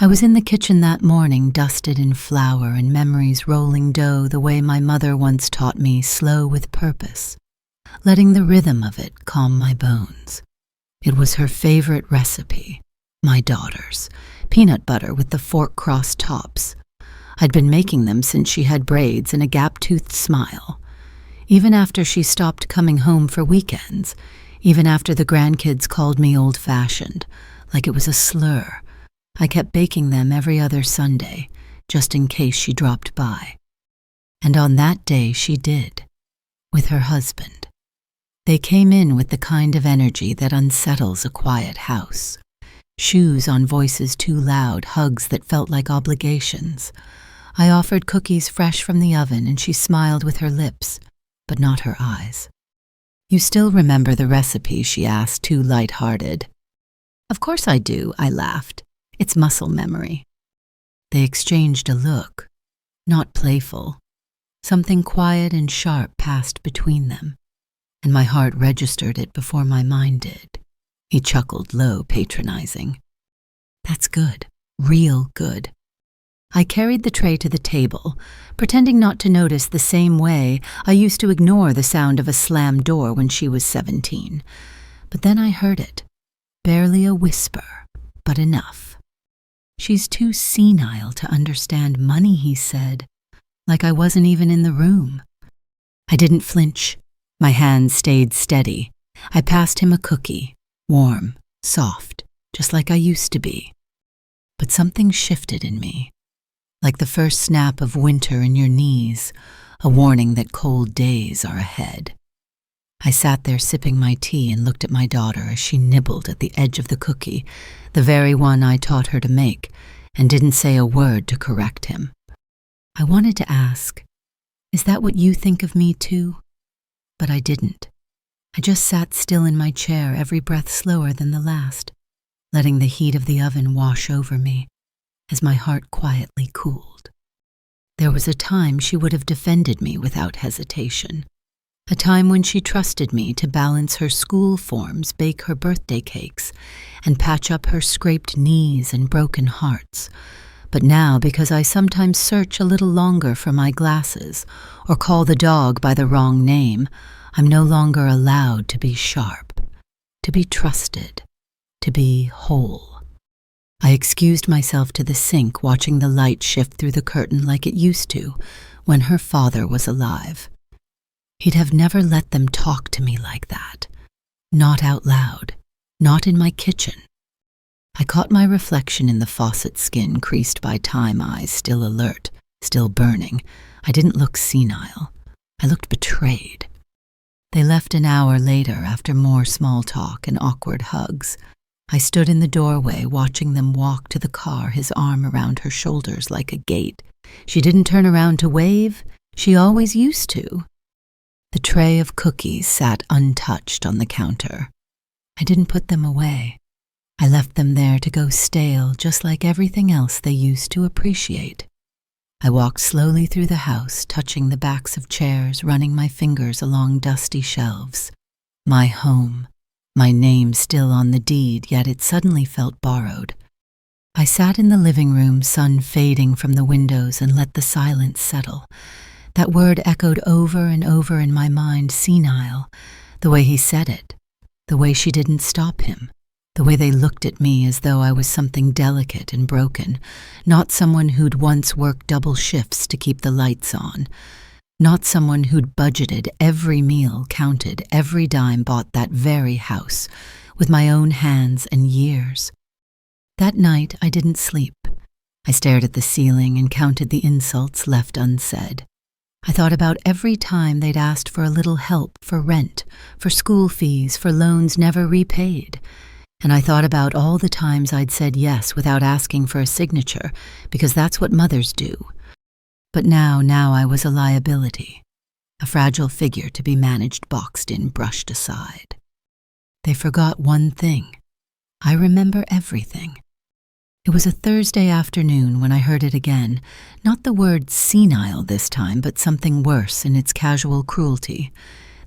I was in the kitchen that morning, dusted in flour and memories rolling dough the way my mother once taught me, slow with purpose, letting the rhythm of it calm my bones. It was her favorite recipe, my daughter's, peanut butter with the fork-crossed tops. I'd been making them since she had braids and a gap-toothed smile. Even after she stopped coming home for weekends, even after the grandkids called me old-fashioned, like it was a slur, I kept baking them every other Sunday, just in case she dropped by. And on that day she did, with her husband. They came in with the kind of energy that unsettles a quiet house. Shoes on voices too loud, hugs that felt like obligations. I offered cookies fresh from the oven and she smiled with her lips, but not her eyes. "You still remember the recipe?" she asked, too light-hearted. "Of course I do," I laughed. "It's muscle memory." They exchanged a look, not playful. Something quiet and sharp passed between them, and my heart registered it before my mind did. He chuckled low, patronizing. "That's good, real good." I carried the tray to the table, pretending not to notice the same way I used to ignore the sound of a slammed door when she was 17. But then I heard it, barely a whisper, but enough. "She's too senile to understand money," he said, like I wasn't even in the room. I didn't flinch. My hand stayed steady. I passed him a cookie, warm, soft, just like I used to be. But something shifted in me, like the first snap of winter in your knees, a warning that cold days are ahead. I sat there sipping my tea and looked at my daughter as she nibbled at the edge of the cookie, the very one I taught her to make, and didn't say a word to correct him. I wanted to ask, "Is that what you think of me too?" But I didn't. I just sat still in my chair, every breath slower than the last, letting the heat of the oven wash over me as my heart quietly cooled. There was a time she would have defended me without hesitation. A time when she trusted me to balance her school forms, bake her birthday cakes, and patch up her scraped knees and broken hearts. But now, because I sometimes search a little longer for my glasses or call the dog by the wrong name, I'm no longer allowed to be sharp, to be trusted, to be whole. I excused myself to the sink, watching the light shift through the curtain like it used to when her father was alive. He'd have never let them talk to me like that. Not out loud, not in my kitchen. I caught my reflection in the faucet skin, creased by time, eyes still alert, still burning. I didn't look senile. I looked betrayed. They left an hour later after more small talk and awkward hugs. I stood in the doorway watching them walk to the car, his arm around her shoulders like a gate. She didn't turn around to wave. She always used to. The tray of cookies sat untouched on the counter. I didn't put them away. I left them there to go stale, just like everything else they used to appreciate. I walked slowly through the house, touching the backs of chairs, running my fingers along dusty shelves. My home, my name still on the deed, yet it suddenly felt borrowed. I sat in the living room, sun fading from the windows, and let the silence settle. That word echoed over and over in my mind, senile, the way he said it, the way she didn't stop him, the way they looked at me as though I was something delicate and broken, not someone who'd once worked double shifts to keep the lights on, not someone who'd budgeted every meal, counted every dime, bought that very house with my own hands and years. That night I didn't sleep. I stared at the ceiling and counted the insults left unsaid. I thought about every time they'd asked for a little help, for rent, for school fees, for loans never repaid. And I thought about all the times I'd said yes without asking for a signature, because that's what mothers do. But now I was a liability, a fragile figure to be managed, boxed in, brushed aside. They forgot one thing. I remember everything. It was a Thursday afternoon when I heard it again, not the word senile this time, but something worse in its casual cruelty.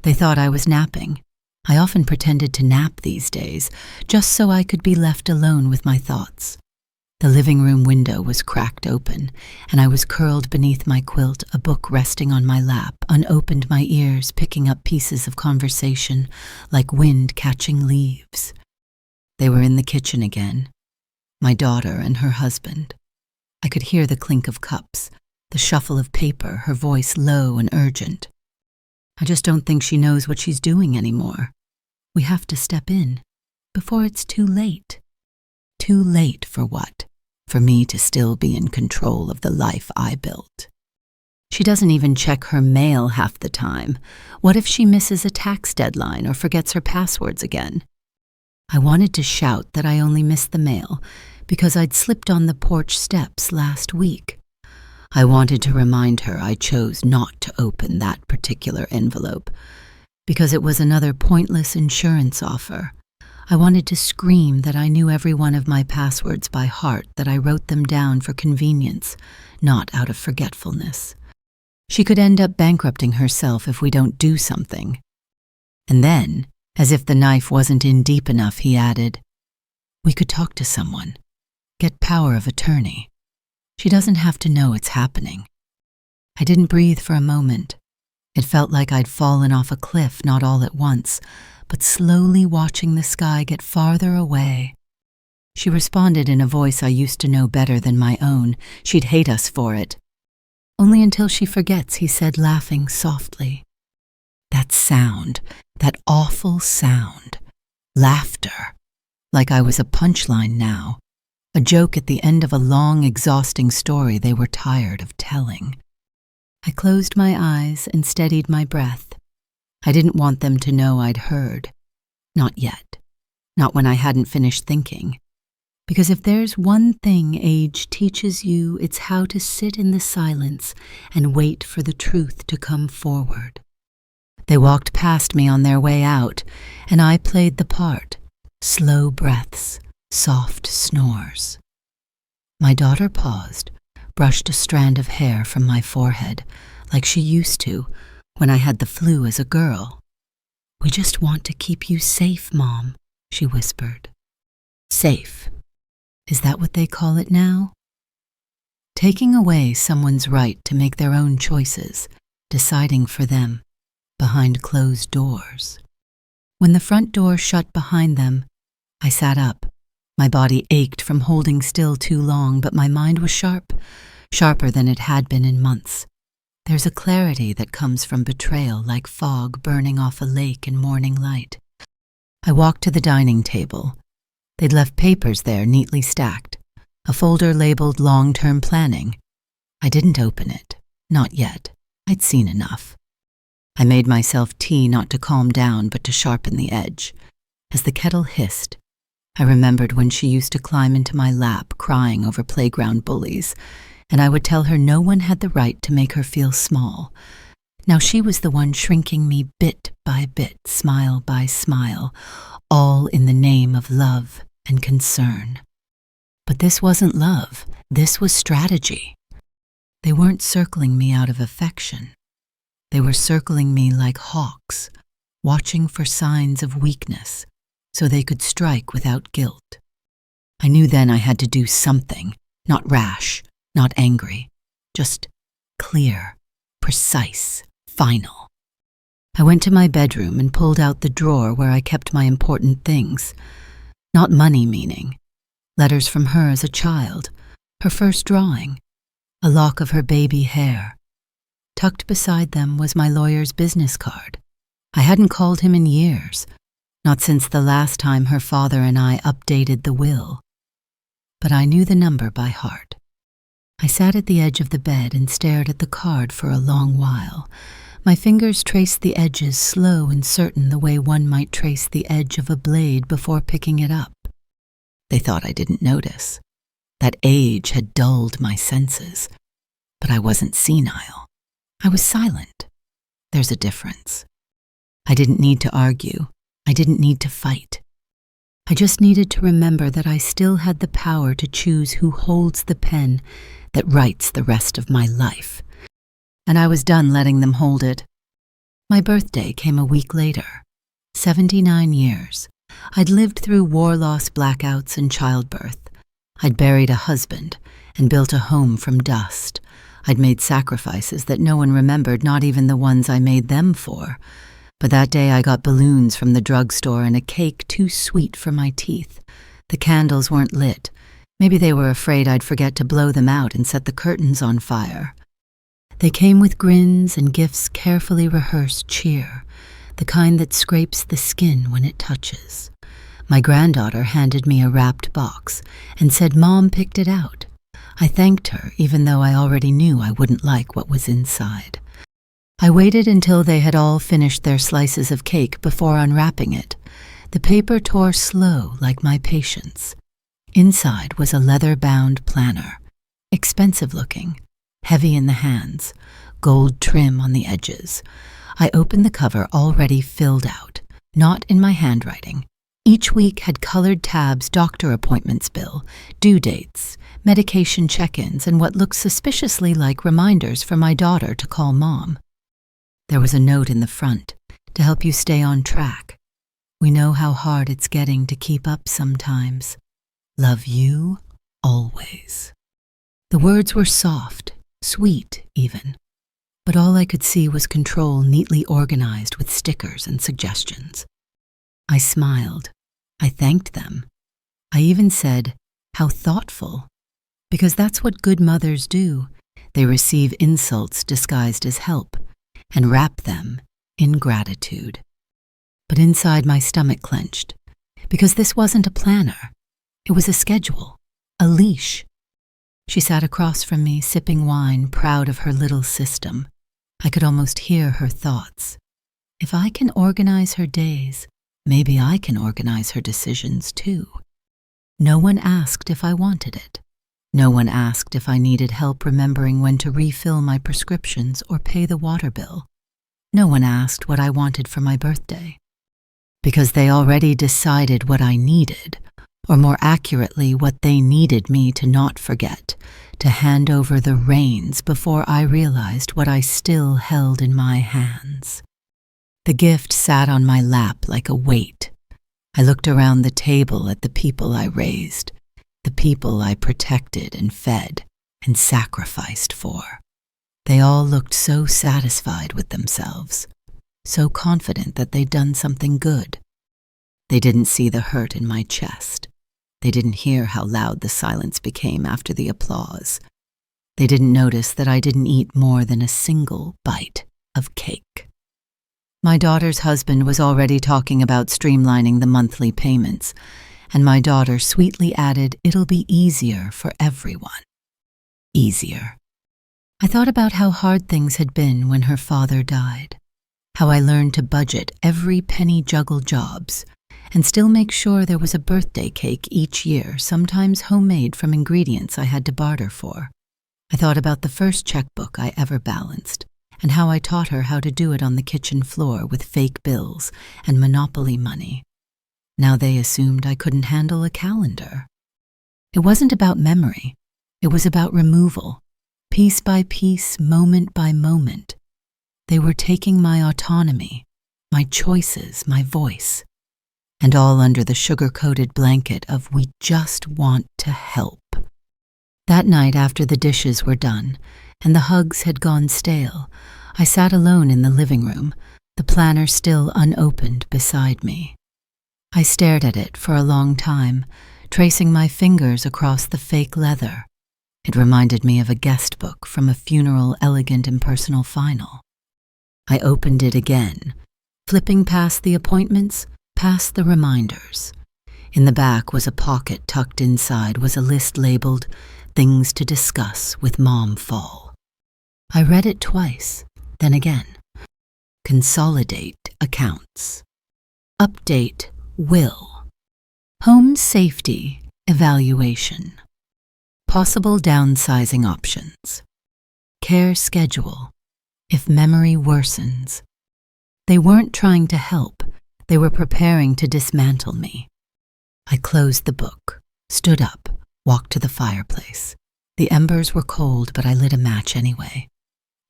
They thought I was napping. I often pretended to nap these days, just so I could be left alone with my thoughts. The living room window was cracked open, and I was curled beneath my quilt, a book resting on my lap, unopened, my ears picking up pieces of conversation like wind catching leaves. They were in the kitchen again, my daughter and her husband. I could hear the clink of cups, the shuffle of paper, her voice low and urgent. I just don't think she knows what she's doing anymore. We have to step in before it's too late. Too late for what? For me to still be in control of the life I built. She doesn't even check her mail half the time. What if she misses a tax deadline or forgets her passwords again? I wanted to shout that I only missed the mail because I'd slipped on the porch steps last week. I wanted to remind her I chose not to open that particular envelope because it was another pointless insurance offer. I wanted to scream that I knew every one of my passwords by heart, that I wrote them down for convenience, not out of forgetfulness. She could end up bankrupting herself if we don't do something. And then, as if the knife wasn't in deep enough, he added, "We could talk to someone, get power of attorney. She doesn't have to know it's happening." I didn't breathe for a moment. It felt like I'd fallen off a cliff, not all at once, but slowly watching the sky get farther away. She responded in a voice I used to know better than my own. She'd hate us for it. "Only until she forgets," he said, laughing softly. That sound, that awful sound. Laughter. Like I was a punchline now. A joke at the end of a long, exhausting story they were tired of telling. I closed my eyes and steadied my breath. I didn't want them to know I'd heard. Not yet. Not when I hadn't finished thinking. Because if there's one thing age teaches you, it's how to sit in the silence and wait for the truth to come forward. They walked past me on their way out, and I played the part. Slow breaths, soft snores. My daughter paused, brushed a strand of hair from my forehead, like she used to when I had the flu as a girl. "We just want to keep you safe, Mom," she whispered. Safe. Is that what they call it now? Taking away someone's right to make their own choices, deciding for them, behind closed doors. When the front door shut behind them, I sat up. My body ached from holding still too long, but my mind was sharp, sharper than it had been in months. There's a clarity that comes from betrayal, like fog burning off a lake in morning light. I walked to the dining table. They'd left papers there neatly stacked, a folder labeled long-term planning. I didn't open it, not yet. I'd seen enough. I made myself tea, not to calm down, but to sharpen the edge. As the kettle hissed, I remembered when she used to climb into my lap, crying over playground bullies, and I would tell her no one had the right to make her feel small. Now she was the one shrinking me bit by bit, smile by smile, all in the name of love and concern. But this wasn't love. This was strategy. They weren't circling me out of affection. They were circling me like hawks, watching for signs of weakness, so they could strike without guilt. I knew then I had to do something, not rash, not angry, just clear, precise, final. I went to my bedroom and pulled out the drawer where I kept my important things. Not money meaning. Letters from her as a child, her first drawing, a lock of her baby hair. Tucked beside them was my lawyer's business card. I hadn't called him in years, not since the last time her father and I updated the will. But I knew the number by heart. I sat at the edge of the bed and stared at the card for a long while. My fingers traced the edges, slow and certain, the way one might trace the edge of a blade before picking it up. They thought I didn't notice. That age had dulled my senses. But I wasn't senile. I was silent. There's a difference. I didn't need to argue. I didn't need to fight. I just needed to remember that I still had the power to choose who holds the pen that writes the rest of my life. And I was done letting them hold it. My birthday came a week later. 79 years. I'd lived through war loss, blackouts, and childbirth. I'd buried a husband and built a home from dust. I'd made sacrifices that no one remembered, not even the ones I made them for. But that day I got balloons from the drugstore and a cake too sweet for my teeth. The candles weren't lit. Maybe they were afraid I'd forget to blow them out and set the curtains on fire. They came with grins and gifts carefully rehearsed cheer, the kind that scrapes the skin when it touches. My granddaughter handed me a wrapped box and said Mom picked it out. I thanked her, even though I already knew I wouldn't like what was inside. I waited until they had all finished their slices of cake before unwrapping it. The paper tore slow, like my patience. Inside was a leather-bound planner, expensive-looking, heavy in the hands, gold trim on the edges. I opened the cover already filled out, not in my handwriting. Each week had colored tabs, doctor appointments bill, due dates, medication check-ins, and what looked suspiciously like reminders for my daughter to call Mom. There was a note in the front to help you stay on track. We know how hard it's getting to keep up sometimes. Love you always. The words were soft, sweet even, but all I could see was control neatly organized with stickers and suggestions. I smiled. I thanked them. I even said, "How thoughtful," because that's what good mothers do. They receive insults disguised as help and wrap them in gratitude. But inside my stomach clenched, because this wasn't a planner. It was a schedule, a leash. She sat across from me, sipping wine, proud of her little system. I could almost hear her thoughts. If I can organize her days, maybe I can organize her decisions too. No one asked if I wanted it. No one asked if I needed help remembering when to refill my prescriptions or pay the water bill. No one asked what I wanted for my birthday. Because they already decided what I needed, or more accurately, what they needed me to not forget, to hand over the reins before I realized what I still held in my hands. The gift sat on my lap like a weight. I looked around the table at the people I raised, the people I protected and fed and sacrificed for. They all looked so satisfied with themselves, so confident that they'd done something good. They didn't see the hurt in my chest. They didn't hear how loud the silence became after the applause. They didn't notice that I didn't eat more than a single bite of cake. My daughter's husband was already talking about streamlining the monthly payments, and my daughter sweetly added, "It'll be easier for everyone." Easier. I thought about how hard things had been when her father died, how I learned to budget every penny, juggle jobs, and still make sure there was a birthday cake each year, sometimes homemade from ingredients I had to barter for. I thought about the first checkbook I ever balanced, and how I taught her how to do it on the kitchen floor with fake bills and Monopoly money. Now they assumed I couldn't handle a calendar. It wasn't about memory. It was about removal, piece by piece, moment by moment. They were taking my autonomy, my choices, my voice, and all under the sugar-coated blanket of "we just want to help." That night, after the dishes were done and the hugs had gone stale, I sat alone in the living room, the planner still unopened beside me. I stared at it for a long time, tracing my fingers across the fake leather. It reminded me of a guest book from a funeral elegant impersonal final. I opened it again, flipping past the appointments, past the reminders. In the back was a pocket tucked inside was a list labeled "Things to Discuss with Mom Fall." I read it twice, then again. Consolidate accounts. Update will. Home safety evaluation. Possible downsizing options. Care schedule. If memory worsens. They weren't trying to help. They were preparing to dismantle me. I closed the book, stood up, walked to the fireplace. The embers were cold, but I lit a match anyway.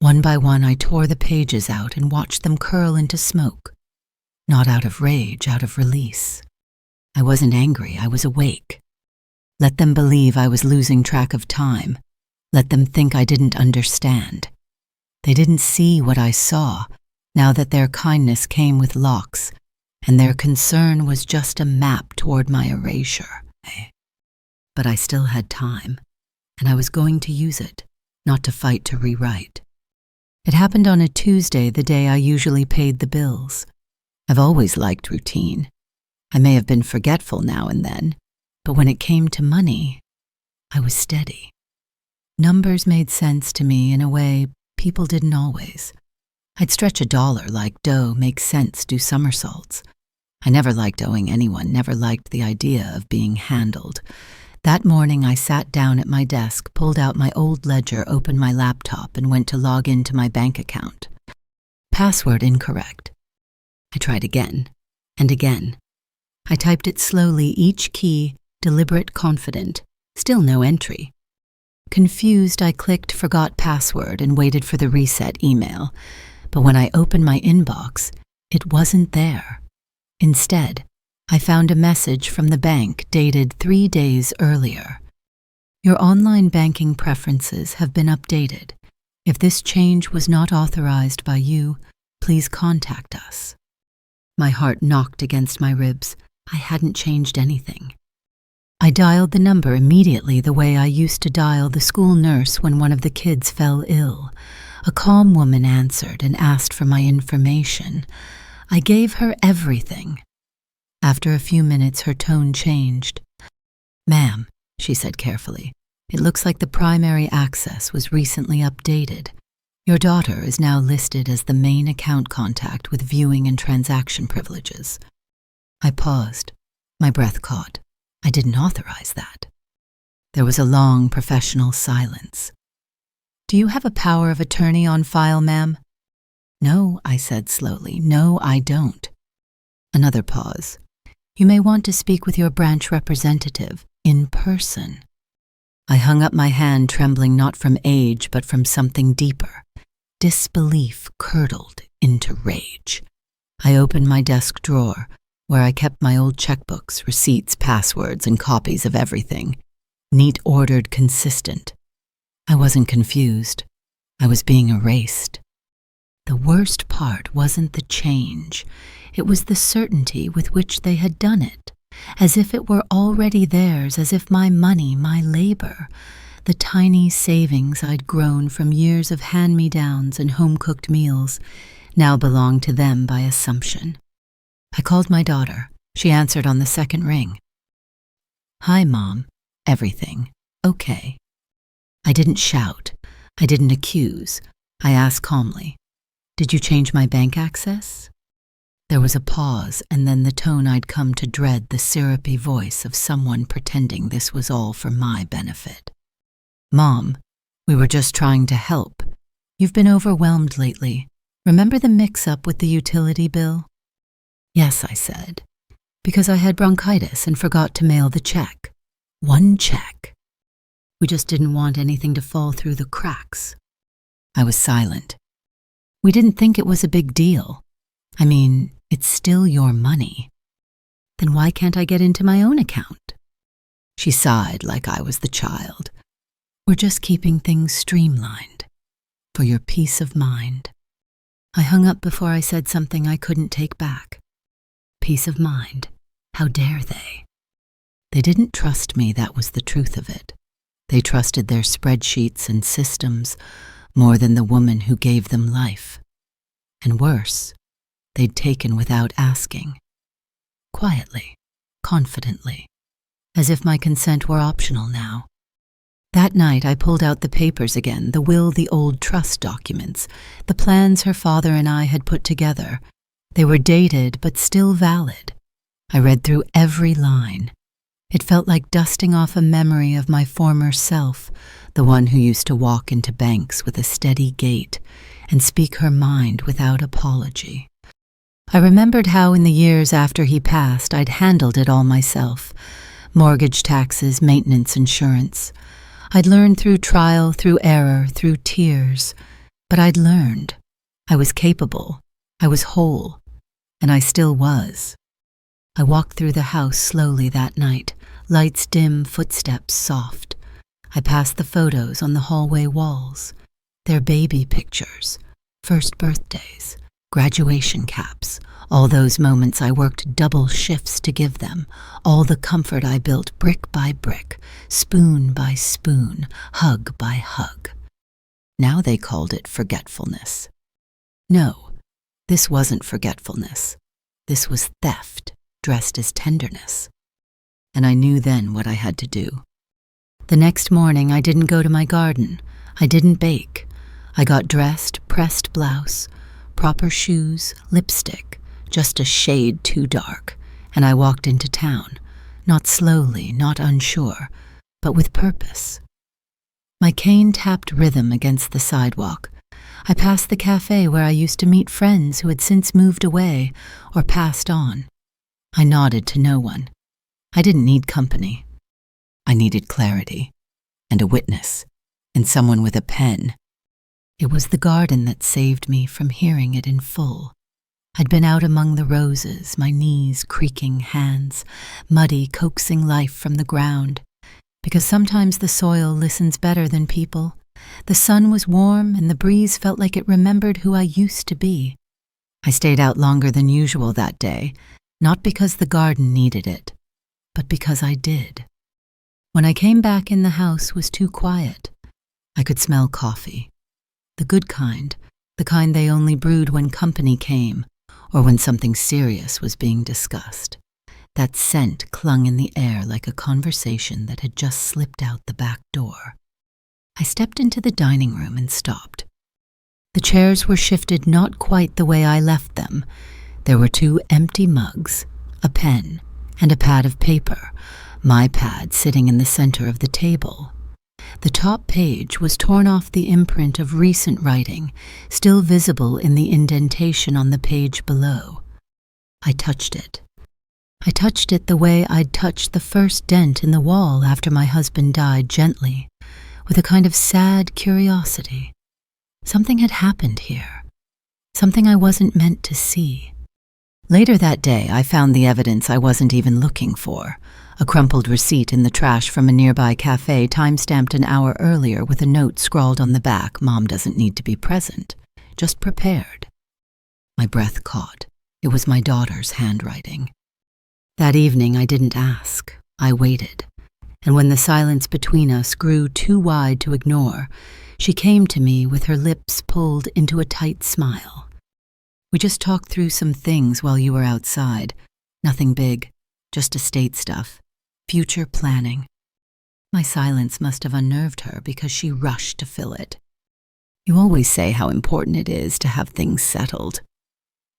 One by one, I tore the pages out and watched them curl into smoke. Not out of rage, out of release. I wasn't angry, I was awake. Let them believe I was losing track of time. Let them think I didn't understand. They didn't see what I saw, now that their kindness came with locks, and their concern was just a map toward my erasure. But I still had time, and I was going to use it, not to fight to rewrite. It happened on a Tuesday, the day I usually paid the bills. I've always liked routine. I may have been forgetful now and then, but when it came to money, I was steady. Numbers made sense to me in a way people didn't always. I'd stretch $1 like dough, make sense, do somersaults. I never liked owing anyone, never liked the idea of being handled. That morning I sat down at my desk, pulled out my old ledger, opened my laptop, and went to log into my bank account. Password incorrect. I tried again and again. I typed it slowly, each key deliberate, confident. Still no entry. Confused, I clicked forgot password and waited for the reset email. But when I opened my inbox, it wasn't there. Instead, I found a message from the bank dated 3 days earlier. Your online banking preferences have been updated. If this change was not authorized by you, please contact us. My heart knocked against my ribs. I hadn't changed anything. I dialed the number immediately, the way I used to dial the school nurse when one of the kids fell ill. A calm woman answered and asked for my information. I gave her everything. After a few minutes, her tone changed. "Ma'am," she said carefully, "it looks like the primary access was recently updated. Your daughter is now listed as the main account contact with viewing and transaction privileges." I paused. My breath caught. I didn't authorize that. There was a long professional silence. "Do you have a power of attorney on file, ma'am?" "No," I said slowly. "No, I don't." Another pause. "You may want to speak with your branch representative in person." I hung up my hand, trembling not from age, but from something deeper. Disbelief curdled into rage. I opened my desk drawer, where I kept my old checkbooks, receipts, passwords, and copies of everything. Neat, ordered, consistent. I wasn't confused. I was being erased. The worst part wasn't the change. It was the certainty with which they had done it, as if it were already theirs, as if my money, my labor, the tiny savings I'd grown from years of hand-me-downs and home-cooked meals, now belonged to them by assumption. I called my daughter. She answered on the second ring. "Hi, Mom. Everything okay?" I didn't shout. I didn't accuse. I asked calmly, "Did you change my bank access?" There was a pause, and then the tone I'd come to dread, the syrupy voice of someone pretending this was all for my benefit. "Mom, we were just trying to help. You've been overwhelmed lately. Remember the mix-up with the utility bill?" "Yes," I said, "because I had bronchitis and forgot to mail the check. One check. We just didn't want anything to fall through the cracks." I was silent. "We didn't think it was a big deal. I mean, it's still your money. Then why can't I get into my own account?" She sighed like I was the child. "We're just keeping things streamlined. For your peace of mind." I hung up before I said something I couldn't take back. Peace of mind. How dare they? They didn't trust me, that was the truth of it. They trusted their spreadsheets and systems more than the woman who gave them life. And worse, they'd taken without asking. Quietly, confidently, as if my consent were optional now. That night I pulled out the papers again, the will, the old trust documents, the plans her father and I had put together. They were dated, but still valid. I read through every line. It felt like dusting off a memory of my former self, the one who used to walk into banks with a steady gait and speak her mind without apology. I remembered how in the years after he passed I'd handled it all myself. Mortgage, taxes, maintenance, insurance. I'd learned through trial, through error, through tears. But I'd learned. I was capable. I was whole. And I still was. I walked through the house slowly that night, Lights dim, footsteps soft. I pass the photos on the hallway walls. They're baby pictures, first birthdays, graduation caps, all those moments I worked double shifts to give them, all the comfort I built brick by brick, spoon by spoon, hug by hug. Now they called it forgetfulness. No, this wasn't forgetfulness. This was theft, dressed as tenderness. And I knew then what I had to do. The next morning, I didn't go to my garden. I didn't bake. I got dressed, pressed blouse, proper shoes, lipstick, just a shade too dark, and I walked into town, not slowly, not unsure, but with purpose. My cane tapped rhythm against the sidewalk. I passed the cafe where I used to meet friends who had since moved away or passed on. I nodded to no one. I didn't need company. I needed clarity, and a witness, and someone with a pen. It was the garden that saved me from hearing it in full. I'd been out among the roses, my knees creaking, hands muddy, coaxing life from the ground. Because sometimes the soil listens better than people. The sun was warm, and the breeze felt like it remembered who I used to be. I stayed out longer than usual that day, not because the garden needed it, but because I did. When I came back in, the house was too quiet. I could smell coffee. The good kind, the kind they only brewed when company came, or when something serious was being discussed. That scent clung in the air like a conversation that had just slipped out the back door. I stepped into the dining room and stopped. The chairs were shifted not quite the way I left them. There were 2 empty mugs, a pen, and a pad of paper, my pad sitting in the center of the table. The top page was torn off the imprint of recent writing, still visible in the indentation on the page below. I touched it. I touched it the way I'd touched the first dent in the wall after my husband died, gently, with a kind of sad curiosity. Something had happened here, something I wasn't meant to see. Later that day, I found the evidence I wasn't even looking for, a crumpled receipt in the trash from a nearby cafe time-stamped an hour earlier with a note scrawled on the back, "Mom doesn't need to be present, just prepared." My breath caught. It was my daughter's handwriting. That evening, I didn't ask. I waited. And when the silence between us grew too wide to ignore, she came to me with her lips pulled into a tight smile. "We just talked through some things while you were outside. Nothing big, just estate stuff. Future planning." My silence must have unnerved her because she rushed to fill it. "You always say how important it is to have things settled.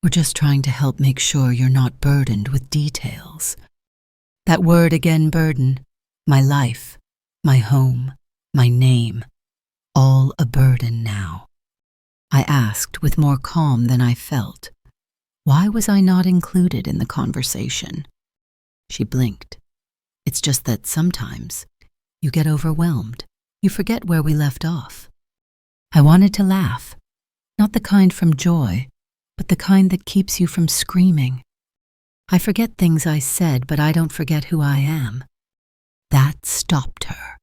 We're just trying to help make sure you're not burdened with details." That word again, burden. My life, my home, my name, all a burden now. I asked with more calm than I felt. Why was I not included in the conversation? She blinked. "It's just that sometimes you get overwhelmed. You forget where we left off." I wanted to laugh, not the kind from joy, but the kind that keeps you from screaming. I forget things I said, but I don't forget who I am. That stopped her.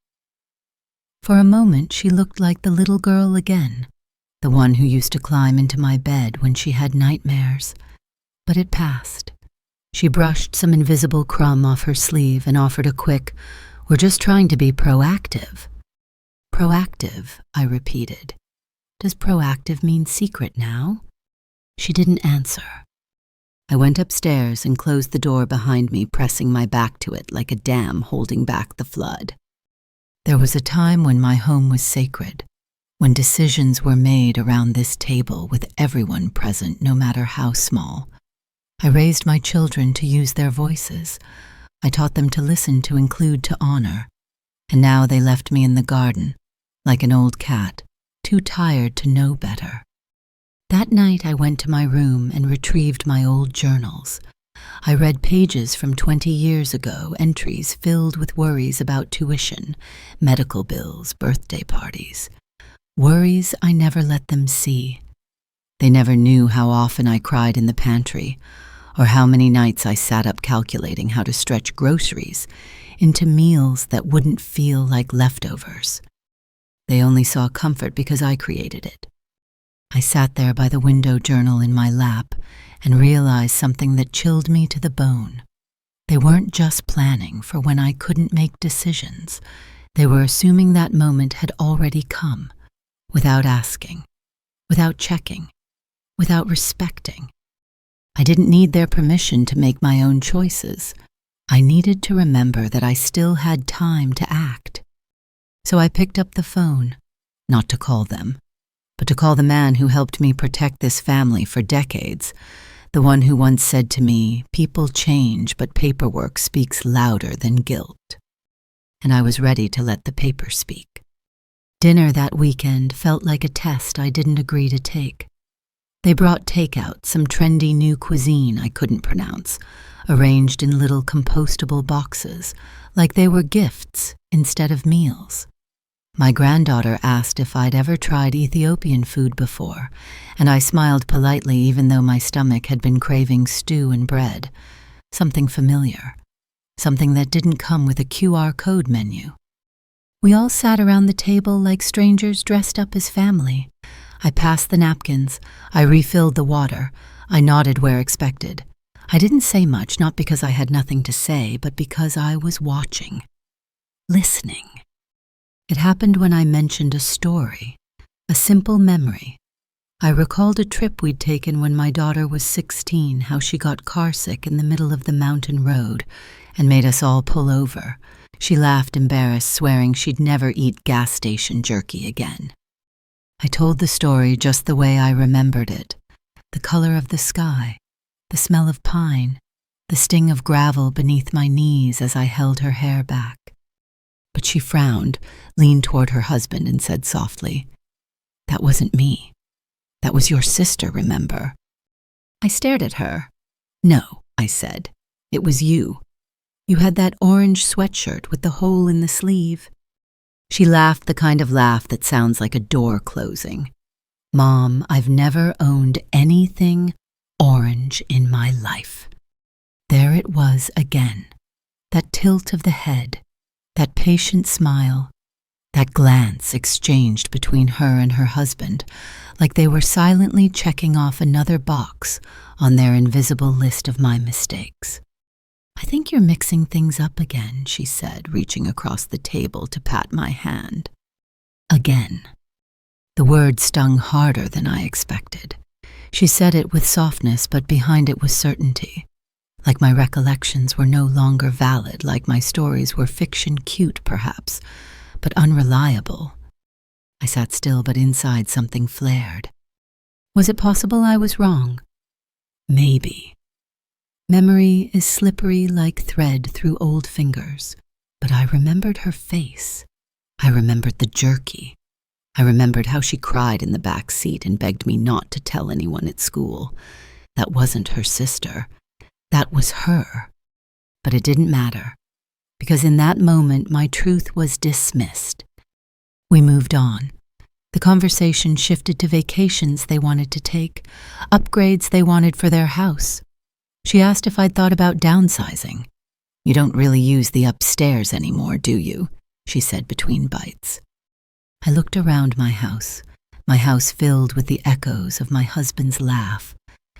For a moment, she looked like the little girl again, the one who used to climb into my bed when she had nightmares. But it passed. She brushed some invisible crumb off her sleeve and offered a quick, "We're just trying to be proactive." "Proactive," I repeated. "Does proactive mean secret now?" She didn't answer. I went upstairs and closed the door behind me, pressing my back to it like a dam holding back the flood. There was a time when my home was sacred, when decisions were made around this table with everyone present, no matter how small. I raised my children to use their voices. I taught them to listen, to include, to honor. And now they left me in the garden, like an old cat, too tired to know better. That night I went to my room and retrieved my old journals. I read pages from 20 years ago, entries filled with worries about tuition, medical bills, birthday parties. Worries I never let them see. They never knew how often I cried in the pantry, or how many nights I sat up calculating how to stretch groceries into meals that wouldn't feel like leftovers. They only saw comfort because I created it. I sat there by the window journal in my lap and realized something that chilled me to the bone. They weren't just planning for when I couldn't make decisions. They were assuming that moment had already come, without asking, without checking, without respecting. I didn't need their permission to make my own choices. I needed to remember that I still had time to act. So I picked up the phone, not to call them, but to call the man who helped me protect this family for decades, the one who once said to me, "People change, but paperwork speaks louder than guilt." And I was ready to let the paper speak. Dinner that weekend felt like a test I didn't agree to take. They brought takeout, some trendy new cuisine I couldn't pronounce, arranged in little compostable boxes, like they were gifts instead of meals. My granddaughter asked if I'd ever tried Ethiopian food before, and I smiled politely even though my stomach had been craving stew and bread, something familiar, something that didn't come with a QR code menu. We all sat around the table like strangers dressed up as family. I passed the napkins, I refilled the water, I nodded where expected. I didn't say much, not because I had nothing to say, but because I was watching, listening. It happened when I mentioned a story, a simple memory. I recalled a trip we'd taken when my daughter was 16, how she got carsick in the middle of the mountain road and made us all pull over. She laughed embarrassed, swearing she'd never eat gas station jerky again. I told the story just the way I remembered it, the color of the sky, the smell of pine, the sting of gravel beneath my knees as I held her hair back. But she frowned, leaned toward her husband and said softly, "That wasn't me. That was your sister, remember?" I stared at her. "No," I said. "It was you. You had that orange sweatshirt with the hole in the sleeve." She laughed the kind of laugh that sounds like a door closing. "Mom, I've never owned anything orange in my life." There it was again, that tilt of the head, that patient smile, that glance exchanged between her and her husband, like they were silently checking off another box on their invisible list of my mistakes. "I think you're mixing things up again," she said, reaching across the table to pat my hand. Again. The word stung harder than I expected. She said it with softness, but behind it was certainty. Like my recollections were no longer valid, like my stories were fiction, cute perhaps, but unreliable. I sat still, but inside something flared. Was it possible I was wrong? Maybe. Memory is slippery like thread through old fingers, but I remembered her face. I remembered the jerky. I remembered how she cried in the back seat and begged me not to tell anyone at school. That wasn't her sister. That was her. But it didn't matter, because in that moment my truth was dismissed. We moved on. The conversation shifted to vacations they wanted to take, upgrades they wanted for their house. She asked if I'd thought about downsizing. "You don't really use the upstairs anymore, do you?" she said between bites. I looked around my house filled with the echoes of my husband's laugh,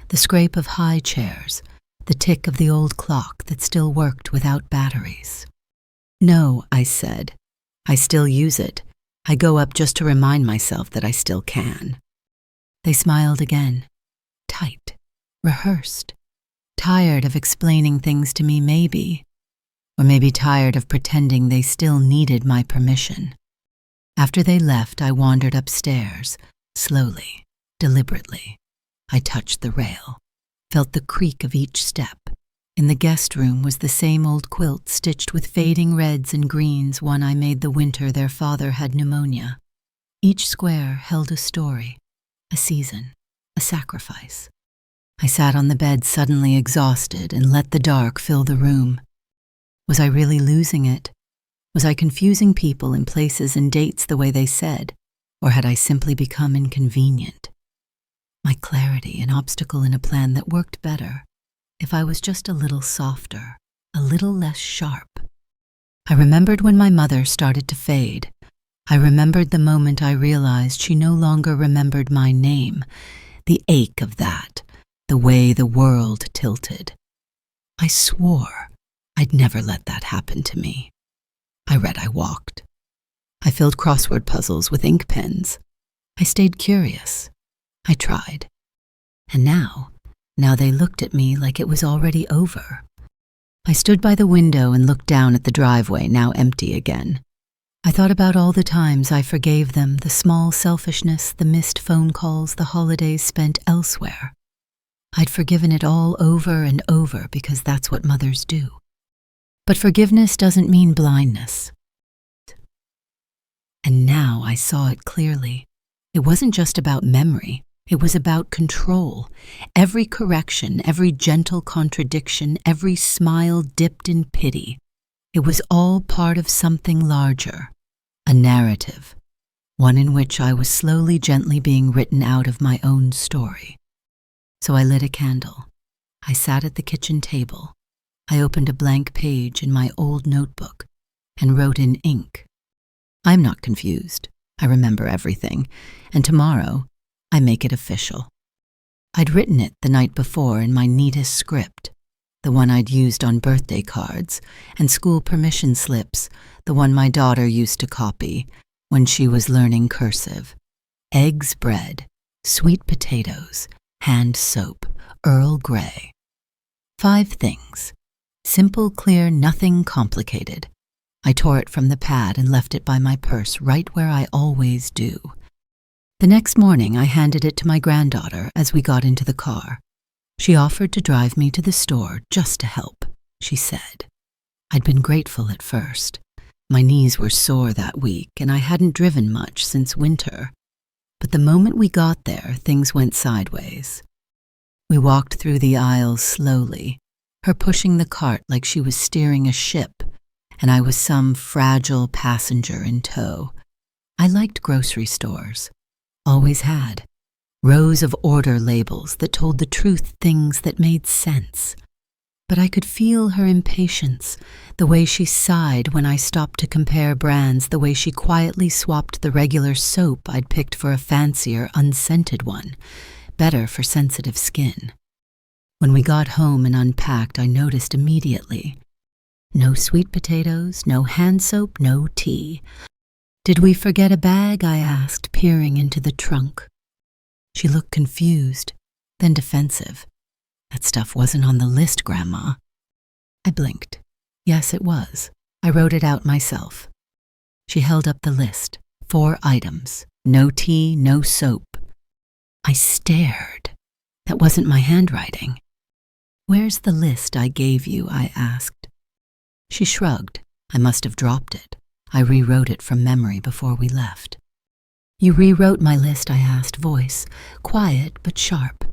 the scrape of high chairs, the tick of the old clock that still worked without batteries. "No," I said. "I still use it. I go up just to remind myself that I still can." They smiled again. Tight. Rehearsed. Tired of explaining things to me, maybe. Or maybe tired of pretending they still needed my permission. After they left, I wandered upstairs, slowly, deliberately. I touched the rail, felt the creak of each step. In the guest room was the same old quilt stitched with fading reds and greens, one I made the winter their father had pneumonia. Each square held a story, a season, a sacrifice. I sat on the bed suddenly exhausted and let the dark fill the room. Was I really losing it? Was I confusing people and places and dates the way they said, or had I simply become inconvenient? My clarity, an obstacle in a plan that worked better if I was just a little softer, a little less sharp. I remembered when my mother started to fade. I remembered the moment I realized she no longer remembered my name, the ache of that, the way the world tilted. I swore I'd never let that happen to me. I read, I walked. I filled crossword puzzles with ink pens. I stayed curious. I tried. And now they looked at me like it was already over. I stood by the window and looked down at the driveway, now empty again. I thought about all the times I forgave them, the small selfishness, the missed phone calls, the holidays spent elsewhere. I'd forgiven it all over and over because that's what mothers do. But forgiveness doesn't mean blindness. And now I saw it clearly. It wasn't just about memory. It was about control. Every correction, every gentle contradiction, every smile dipped in pity. It was all part of something larger, a narrative, one in which I was slowly, gently being written out of my own story. So I lit a candle. I sat at the kitchen table. I opened a blank page in my old notebook and wrote in ink. I'm not confused. I remember everything, and tomorrow I make it official. I'd written it the night before in my neatest script, the one I'd used on birthday cards and school permission slips, the one my daughter used to copy when she was learning cursive. Eggs, bread, sweet potatoes, hand soap, Earl Grey. 5 things. Simple, clear, nothing complicated. I tore it from the pad and left it by my purse right where I always do. The next morning, I handed it to my granddaughter as we got into the car. She offered to drive me to the store just to help, she said. I'd been grateful at first. My knees were sore that week, and I hadn't driven much since winter. But the moment we got there, things went sideways. We walked through the aisles slowly, her pushing the cart like she was steering a ship, and I was some fragile passenger in tow. I liked grocery stores. Always had. Rows of order labels that told the truth, things that made sense. But I could feel her impatience, the way she sighed when I stopped to compare brands, the way she quietly swapped the regular soap I'd picked for a fancier, unscented one, better for sensitive skin. When we got home and unpacked, I noticed immediately. No sweet potatoes, no hand soap, no tea. Did we forget a bag? I asked, peering into the trunk. She looked confused, then defensive. That stuff wasn't on the list, Grandma. I blinked. Yes, it was. I wrote it out myself. She held up the list. 4 items. No tea, no soap. I stared. That wasn't my handwriting. Where's the list I gave you? I asked. She shrugged. I must have dropped it. I rewrote it from memory before we left. You rewrote my list? I asked, voice quiet but sharp.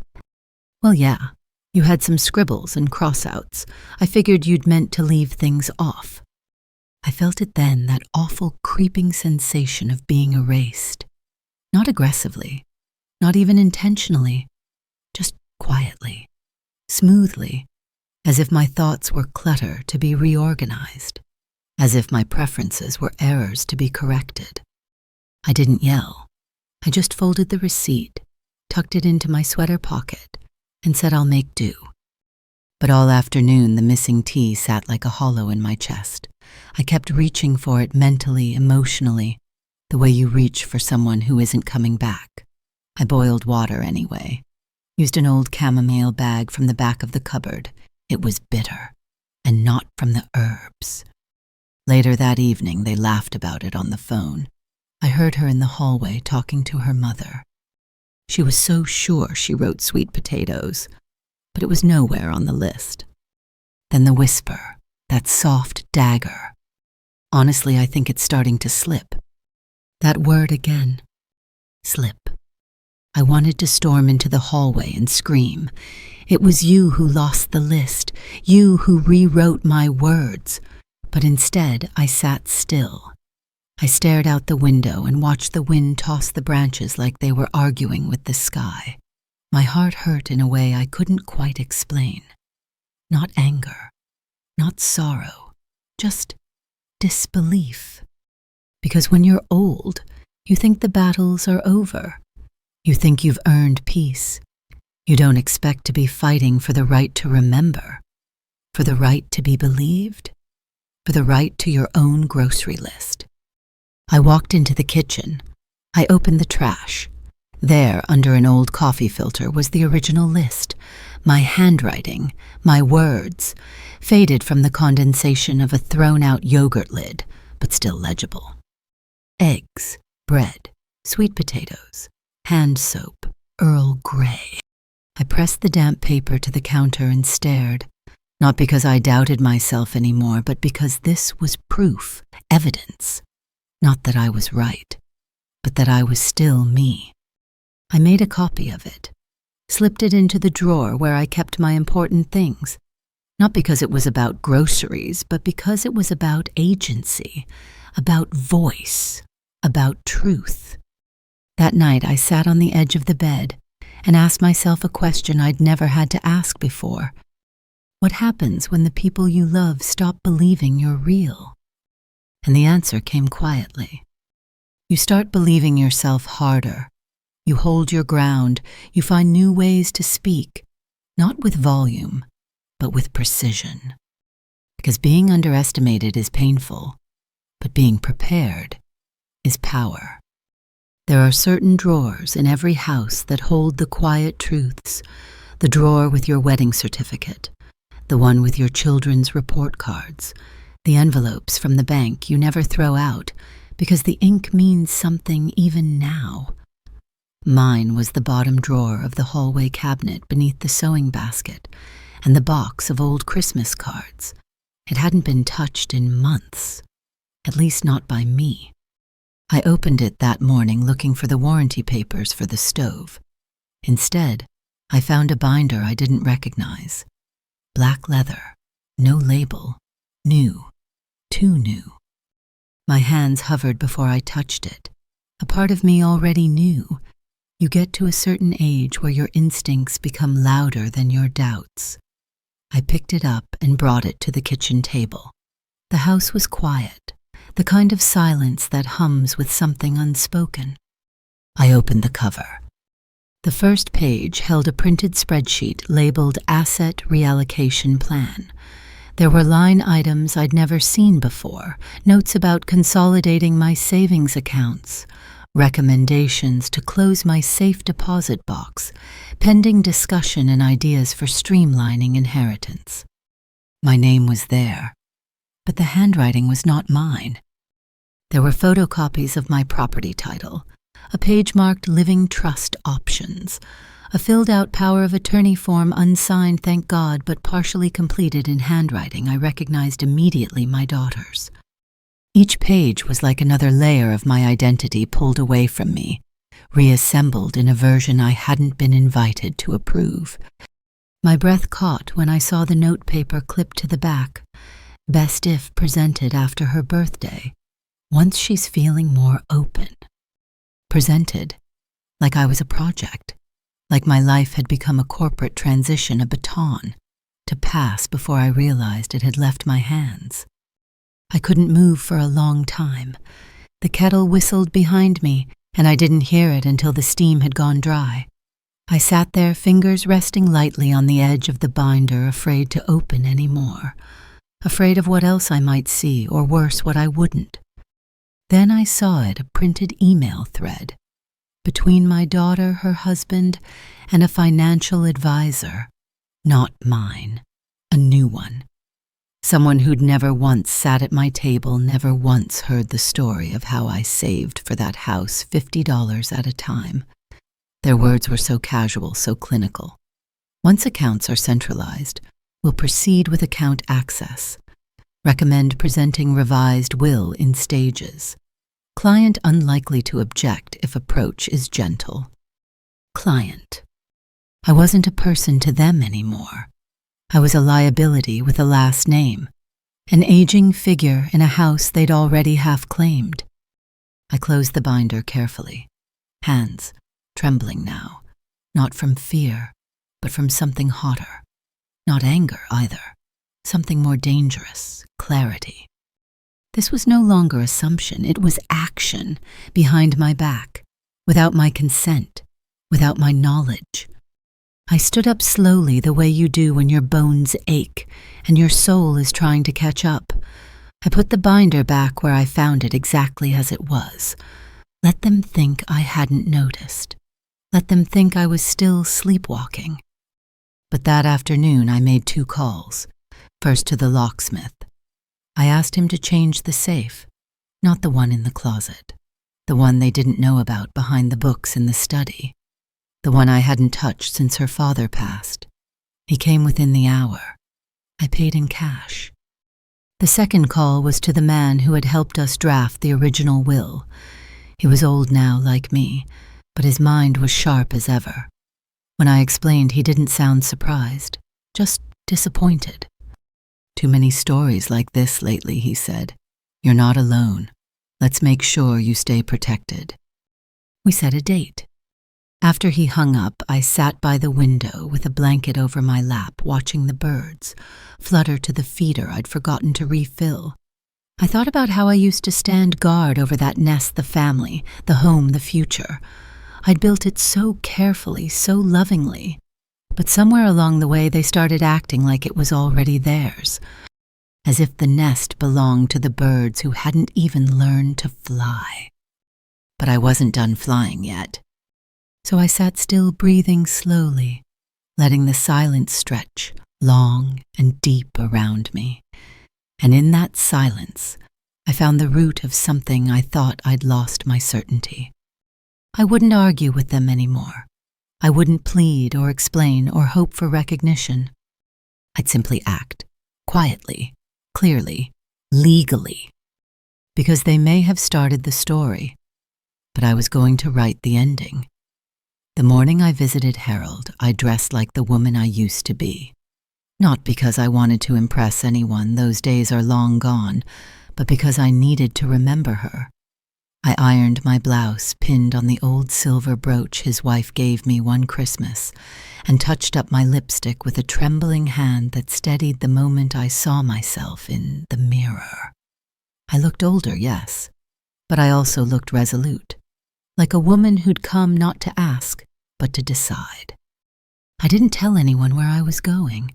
Well, yeah. You had some scribbles and cross-outs. I figured you'd meant to leave things off. I felt it then, that awful creeping sensation of being erased. Not aggressively, not even intentionally, just quietly, smoothly, as if my thoughts were clutter to be reorganized, as if my preferences were errors to be corrected. I didn't yell. I just folded the receipt, tucked it into my sweater pocket, and said I'll make do. But all afternoon the missing tea sat like a hollow in my chest. I kept reaching for it mentally, emotionally, the way you reach for someone who isn't coming back. I boiled water anyway. Used an old chamomile bag from the back of the cupboard. It was bitter, and not from the herbs. Later that evening they laughed about it on the phone. I heard her in the hallway talking to her mother. She was so sure she wrote sweet potatoes, but it was nowhere on the list. Then the whisper, that soft dagger. Honestly, I think it's starting to slip. That word again. Slip. I wanted to storm into the hallway and scream. It was you who lost the list, you who rewrote my words. But instead, I sat still. I stared out the window and watched the wind toss the branches like they were arguing with the sky. My heart hurt in a way I couldn't quite explain. Not anger, not sorrow, just disbelief. Because when you're old, you think the battles are over. You think you've earned peace. You don't expect to be fighting for the right to remember, for the right to be believed, for the right to your own grocery list. I walked into the kitchen. I opened the trash. There, under an old coffee filter, was the original list. My handwriting, my words, faded from the condensation of a thrown-out yogurt lid, but still legible. Eggs, bread, sweet potatoes, hand soap, Earl Grey. I pressed the damp paper to the counter and stared, not because I doubted myself anymore, but because this was proof, evidence. Not that I was right, but that I was still me. I made a copy of it, slipped it into the drawer where I kept my important things, not because it was about groceries, but because it was about agency, about voice, about truth. That night I sat on the edge of the bed and asked myself a question I'd never had to ask before. What happens when the people you love stop believing you're real? And the answer came quietly. You start believing yourself harder. You hold your ground. You find new ways to speak, not with volume, but with precision. Because being underestimated is painful, but being prepared is power. There are certain drawers in every house that hold the quiet truths. The drawer with your wedding certificate, the one with your children's report cards, the envelopes from the bank you never throw out because the ink means something even now. Mine was the bottom drawer of the hallway cabinet beneath the sewing basket and the box of old Christmas cards. It hadn't been touched in months, at least not by me. I opened it that morning looking for the warranty papers for the stove. Instead, I found a binder I didn't recognize. Black leather, no label, new, too new. My hands hovered before I touched it. A part of me already knew. You get to a certain age where your instincts become louder than your doubts. I picked it up and brought it to the kitchen table. The house was quiet, the kind of silence that hums with something unspoken. I opened the cover. The first page held a printed spreadsheet labeled Asset Reallocation Plan. There were line items I'd never seen before, notes about consolidating my savings accounts, recommendations to close my safe deposit box, pending discussion and ideas for streamlining inheritance. My name was there, but the handwriting was not mine. There were photocopies of my property title, a page marked Living Trust Options, a filled-out power of attorney form unsigned, thank God, but partially completed in handwriting I recognized immediately my daughter's. Each page was like another layer of my identity pulled away from me, reassembled in a version I hadn't been invited to approve. My breath caught when I saw the notepaper clipped to the back, best if presented after her birthday, once she's feeling more open. Presented like I was a project, like my life had become a corporate transition, a baton, to pass before I realized it had left my hands. I couldn't move for a long time. The kettle whistled behind me, and I didn't hear it until the steam had gone dry. I sat there, fingers resting lightly on the edge of the binder, afraid to open any more, afraid of what else I might see, or worse, what I wouldn't. Then I saw it, a printed email thread, between my daughter, her husband, and a financial advisor, not mine, a new one. Someone who'd never once sat at my table, never once heard the story of how I saved for that house $50 at a time. Their words were so casual, so clinical. Once accounts are centralized, we'll proceed with account access. Recommend presenting revised will in stages. Client unlikely to object if approach is gentle. Client. I wasn't a person to them anymore. I was a liability with a last name, an aging figure in a house they'd already half claimed. I closed the binder carefully, hands trembling now, not from fear, but from something hotter. Not anger either, something more dangerous, clarity. This was no longer assumption, it was action, behind my back, without my consent, without my knowledge. I stood up slowly the way you do when your bones ache and your soul is trying to catch up. I put the binder back where I found it exactly as it was. Let them think I hadn't noticed. Let them think I was still sleepwalking. But that afternoon I made 2 calls, first to the locksmith. I asked him to change the safe, not the one in the closet, the one they didn't know about behind the books in the study, the one I hadn't touched since her father passed. He came within the hour. I paid in cash. The second call was to the man who had helped us draft the original will. He was old now, like me, but his mind was sharp as ever. When I explained, he didn't sound surprised, just disappointed. "Too many stories like this lately," he said. "You're not alone. Let's make sure you stay protected." We set a date. After he hung up, I sat by the window with a blanket over my lap, watching the birds flutter to the feeder I'd forgotten to refill. I thought about how I used to stand guard over that nest, the family, the home, the future. I'd built it so carefully, so lovingly. But somewhere along the way they started acting like it was already theirs, as if the nest belonged to the birds who hadn't even learned to fly. But I wasn't done flying yet. So I sat still, breathing slowly, letting the silence stretch long and deep around me. And in that silence, I found the root of something I thought I'd lost my certainty. I wouldn't argue with them anymore. I wouldn't plead or explain or hope for recognition. I'd simply act, quietly, clearly, legally. Because they may have started the story, but I was going to write the ending. The morning I visited Harold, I dressed like the woman I used to be. Not because I wanted to impress anyone, those days are long gone, but because I needed to remember her. I ironed my blouse, pinned on the old silver brooch his wife gave me one Christmas, and touched up my lipstick with a trembling hand that steadied the moment I saw myself in the mirror. I looked older, yes, but I also looked resolute, like a woman who'd come not to ask, but to decide. I didn't tell anyone where I was going.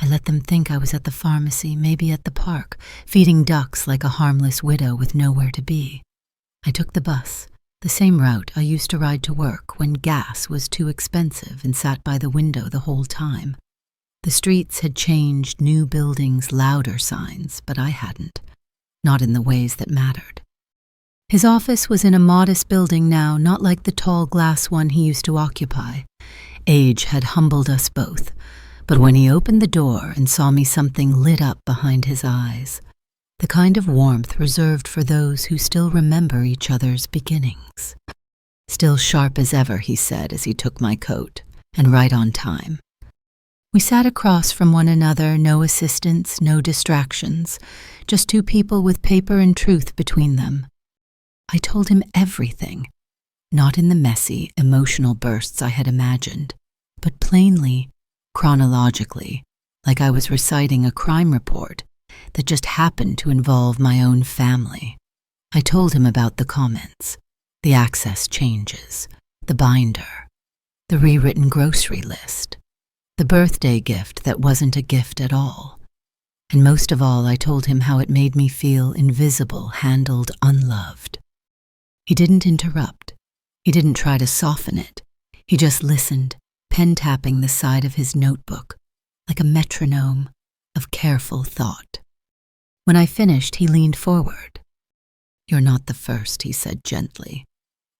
I let them think I was at the pharmacy, maybe at the park, feeding ducks like a harmless widow with nowhere to be. I took the bus, the same route I used to ride to work when gas was too expensive, and sat by the window the whole time. The streets had changed, new buildings, louder signs, but I hadn't, not in the ways that mattered. His office was in a modest building now, not like the tall glass one he used to occupy. Age had humbled us both, but when he opened the door and saw me, something lit up behind his eyes. The kind of warmth reserved for those who still remember each other's beginnings. "Still sharp as ever," he said as he took my coat, "and right on time." We sat across from one another, no assistants, no distractions, just 2 people with paper and truth between them. I told him everything, not in the messy, emotional bursts I had imagined, but plainly, chronologically, like I was reciting a crime report that just happened to involve my own family. I told him about the comments, the access changes, the binder, the rewritten grocery list, the birthday gift that wasn't a gift at all. And most of all, I told him how it made me feel invisible, handled, unloved. He didn't interrupt. He didn't try to soften it. He just listened, pen-tapping the side of his notebook, like a metronome of careful thought. When I finished, he leaned forward. "You're not the first," he said gently,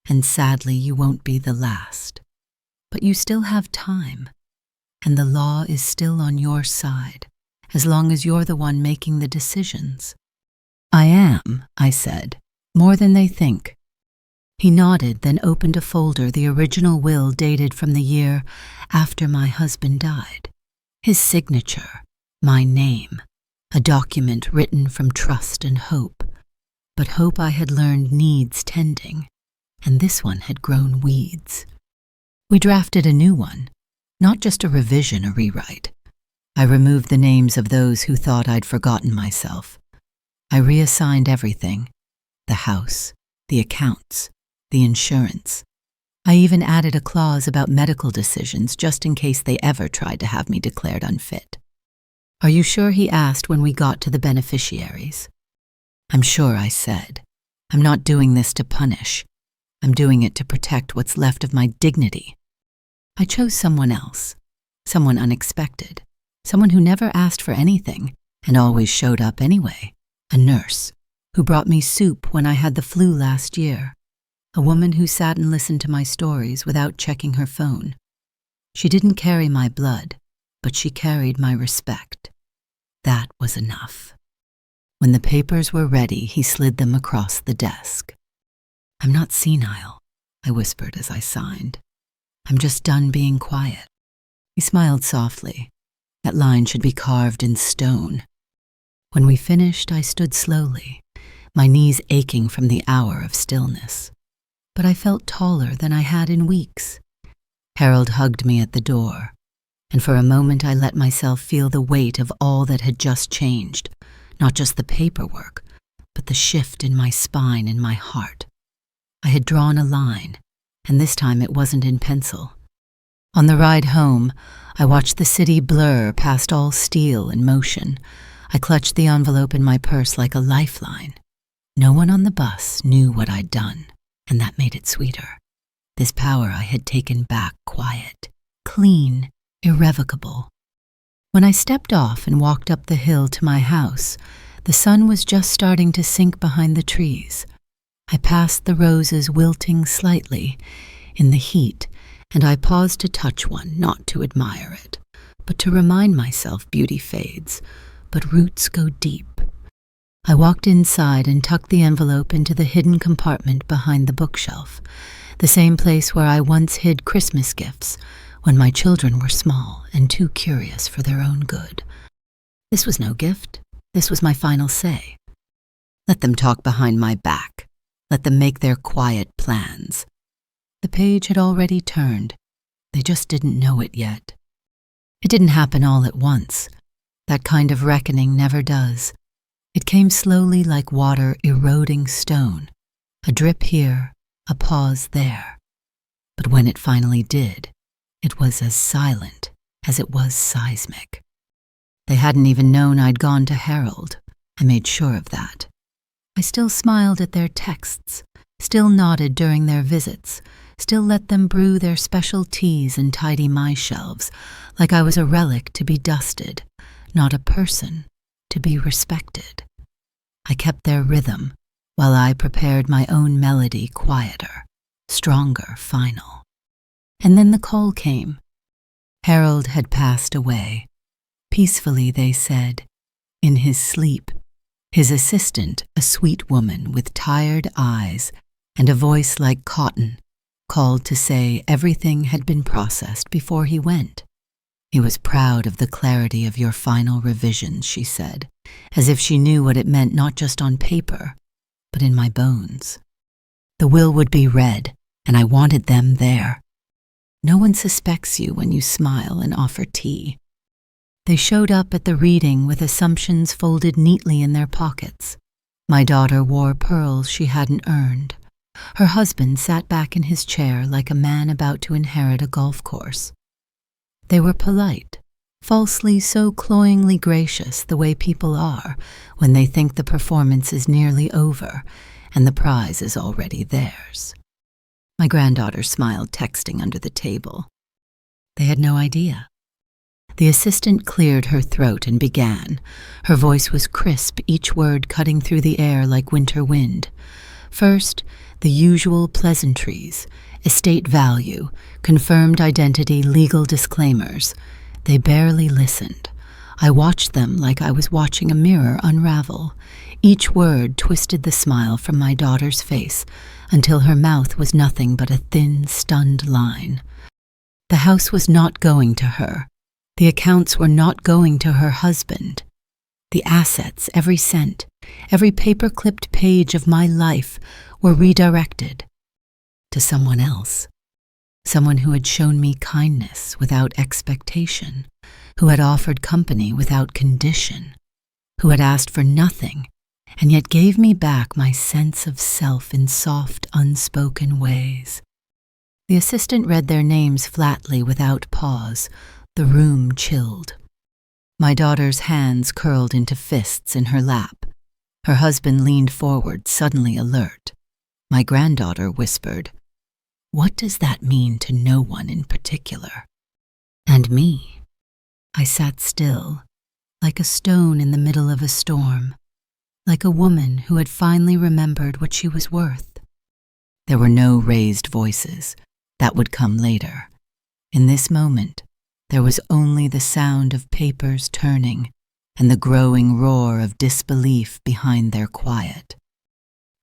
"and sadly you won't be the last. But you still have time, and the law is still on your side, as long as you're the one making the decisions." "I am," I said, "more than they think." He nodded, then opened a folder, the original will dated from the year after my husband died. His signature, my name, a document written from trust and hope. But hope I had learned needs tending, and this one had grown weeds. We drafted a new one, not just a revision, a rewrite. I removed the names of those who thought I'd forgotten myself. I reassigned everything: the house, the accounts, the insurance. I even added a clause about medical decisions just in case they ever tried to have me declared unfit. "Are you sure?" he asked when we got to the beneficiaries. "I'm sure," I said. "I'm not doing this to punish. I'm doing it to protect what's left of my dignity." I chose someone else, someone unexpected, someone who never asked for anything and always showed up anyway. A nurse who brought me soup when I had the flu last year. A woman who sat and listened to my stories without checking her phone. She didn't carry my blood, but she carried my respect. That was enough. When the papers were ready, he slid them across the desk. "I'm not senile," I whispered as I signed. "I'm just done being quiet." He smiled softly. That line should be carved in stone. When we finished, I stood slowly, my knees aching from the hour of stillness. But I felt taller than I had in weeks. Harold hugged me at the door, and for a moment I let myself feel the weight of all that had just changed, not just the paperwork, but the shift in my spine and my heart. I had drawn a line, and this time it wasn't in pencil. On the ride home, I watched the city blur past all steel and motion. I clutched the envelope in my purse like a lifeline. No one on the bus knew what I'd done, and that made it sweeter. This power I had taken back quiet, clean, irrevocable. When I stepped off and walked up the hill to my house, the sun was just starting to sink behind the trees. I passed the roses wilting slightly in the heat, and I paused to touch one, not to admire it, but to remind myself beauty fades, but roots go deep. I walked inside and tucked the envelope into the hidden compartment behind the bookshelf, the same place where I once hid Christmas gifts when my children were small and too curious for their own good. This was no gift. This was my final say. Let them talk behind my back. Let them make their quiet plans. The page had already turned. They just didn't know it yet. It didn't happen all at once. That kind of reckoning never does. It came slowly like water eroding stone, a drip here, a pause there. But when it finally did, it was as silent as it was seismic. They hadn't even known I'd gone to Harold. I made sure of that. I still smiled at their texts, still nodded during their visits, still let them brew their special teas and tidy my shelves, like I was a relic to be dusted, not a person to be respected. I kept their rhythm while I prepared my own melody quieter, stronger, final. And then the call came. Harold had passed away. Peacefully, they said, in his sleep. His assistant, a sweet woman with tired eyes and a voice like cotton, called to say everything had been processed before he went. He was proud of the clarity of your final revisions, she said, as if she knew what it meant not just on paper, but in my bones. The will would be read, and I wanted them there. No one suspects you when you smile and offer tea. They showed up at the reading with assumptions folded neatly in their pockets. My daughter wore pearls she hadn't earned. Her husband sat back in his chair like a man about to inherit a golf course. They were polite, falsely so cloyingly gracious the way people are when they think the performance is nearly over and the prize is already theirs. My granddaughter smiled, texting under the table. They had no idea. The assistant cleared her throat and began. Her voice was crisp, each word cutting through the air like winter wind. First, the usual pleasantries, estate value, confirmed identity, legal disclaimers. They barely listened. I watched them like I was watching a mirror unravel. Each word twisted the smile from my daughter's face until her mouth was nothing but a thin, stunned line. The house was not going to her. The accounts were not going to her husband. The assets, every cent, every paper-clipped page of my life were redirected to someone else. Someone who had shown me kindness without expectation, who had offered company without condition, who had asked for nothing and yet gave me back my sense of self in soft, unspoken ways. The assistant read their names flatly without pause. The room chilled. My daughter's hands curled into fists in her lap. Her husband leaned forward, suddenly alert. My granddaughter whispered, "What does that mean to no one in particular?" And me. I sat still, like a stone in the middle of a storm, like a woman who had finally remembered what she was worth. There were no raised voices. That would come later. In this moment, there was only the sound of papers turning and the growing roar of disbelief behind their quiet.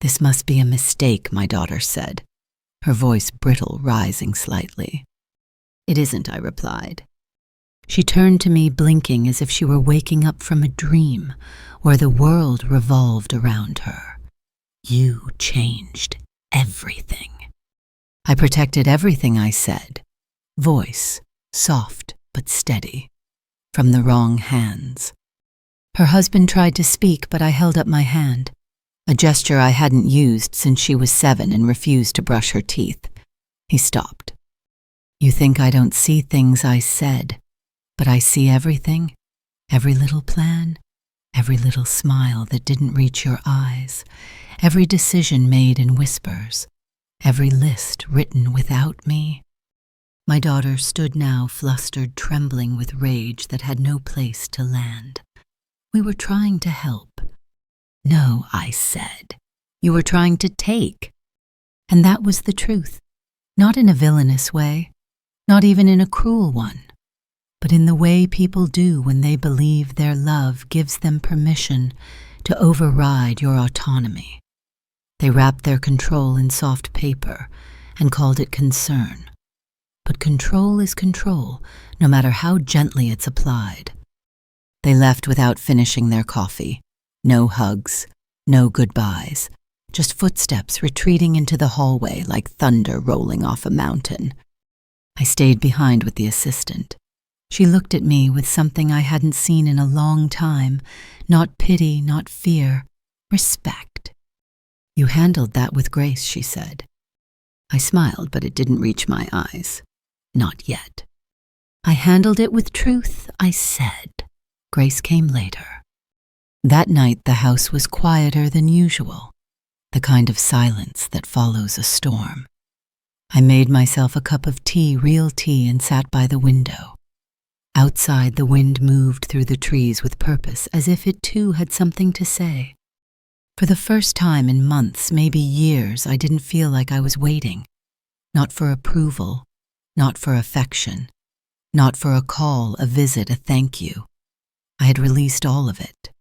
"This must be a mistake," my daughter said, her voice brittle, rising slightly. "It isn't," I replied. She turned to me, blinking as if she were waking up from a dream where the world revolved around her. "You changed everything." I protected everything I said, voice soft but steady, from the wrong hands. Her husband tried to speak, but I held up my hand, a gesture I hadn't used since she was 7 and refused to brush her teeth. He stopped. "You think I don't see things I said, but I see everything, every little plan, every little smile that didn't reach your eyes, every decision made in whispers, every list written without me." My daughter stood now, flustered, trembling with rage that had no place to land. "We were trying to help." "No," I said. "You were trying to take." And that was the truth, not in a villainous way, not even in a cruel one, but in the way people do when they believe their love gives them permission to override your autonomy. They wrapped their control in soft paper and called it concern. But control is control, no matter how gently it's applied. They left without finishing their coffee. No hugs, no goodbyes, just footsteps retreating into the hallway like thunder rolling off a mountain. I stayed behind with the assistant. She looked at me with something I hadn't seen in a long time, not pity, not fear, respect. "You handled that with grace," she said. I smiled, but it didn't reach my eyes. Not yet. "I handled it with truth," I said. Grace came later. That night the house was quieter than usual, the kind of silence that follows a storm. I made myself a cup of tea, real tea, and sat by the window. Outside, the wind moved through the trees with purpose, as if it too had something to say. For the first time in months, maybe years, I didn't feel like I was waiting. Not for approval, not for affection, not for a call, a visit, a thank you. I had released all of it.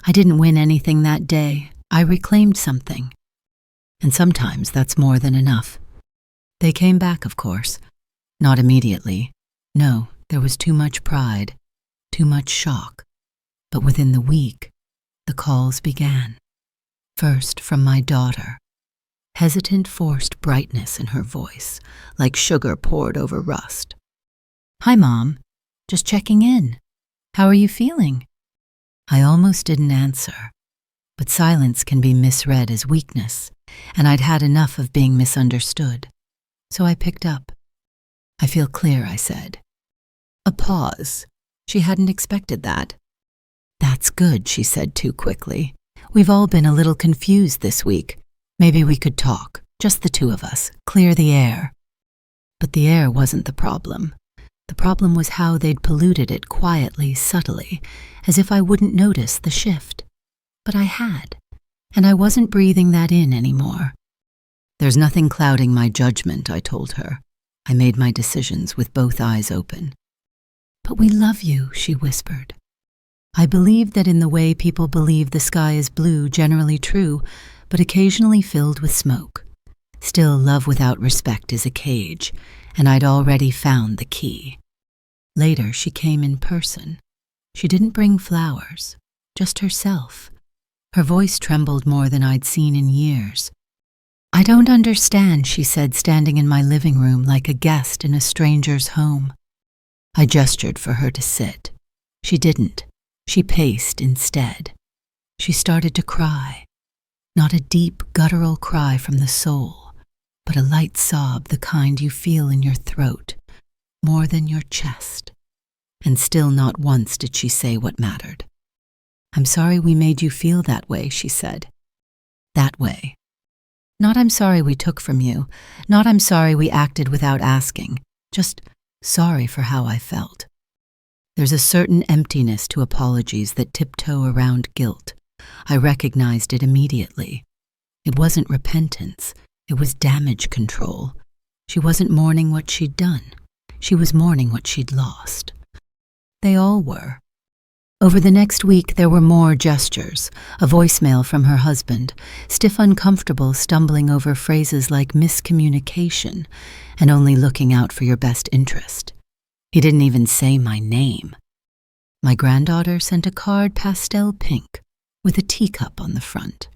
I didn't win anything that day. I reclaimed something. And sometimes that's more than enough. They came back, of course. Not immediately. No, there was too much pride, too much shock. But within the week, the calls began. First from my daughter. Hesitant, forced brightness in her voice, like sugar poured over rust. "Hi, Mom. Just checking in. How are you feeling?" I almost didn't answer, but silence can be misread as weakness, and I'd had enough of being misunderstood. So I picked up. "I feel clear," I said. A pause. She hadn't expected that. "That's good," she said too quickly. "We've all been a little confused this week. Maybe we could talk, just the two of us, clear the air." But the air wasn't the problem. The problem was how they'd polluted it quietly, subtly, as if I wouldn't notice the shift. But I had, and I wasn't breathing that in anymore. "There's nothing clouding my judgment," I told her. I made my decisions with both eyes open. "But we love you," she whispered. I believe that in the way people believe the sky is blue, generally true, but occasionally filled with smoke. Still, love without respect is a cage, and I'd already found the key. Later, she came in person. She didn't bring flowers, just herself. Her voice trembled more than I'd seen in years. "I don't understand," she said, standing in my living room like a guest in a stranger's home. I gestured for her to sit. She didn't. She paced instead. She started to cry, not a deep, guttural cry from the soul, but a light sob, the kind you feel in your throat, more than your chest. And still not once did she say what mattered. "I'm sorry we made you feel that way," she said. That way. Not "I'm sorry we took from you," not "I'm sorry we acted without asking," just sorry for how I felt. There's a certain emptiness to apologies that tiptoe around guilt. I recognized it immediately. It wasn't repentance, it was damage control. She wasn't mourning what she'd done. She was mourning what she'd lost. They all were. Over the next week there were more gestures, a voicemail from her husband, stiff uncomfortable stumbling over phrases like miscommunication and only looking out for your best interest. He didn't even say my name. My granddaughter sent a card pastel pink with a teacup on the front.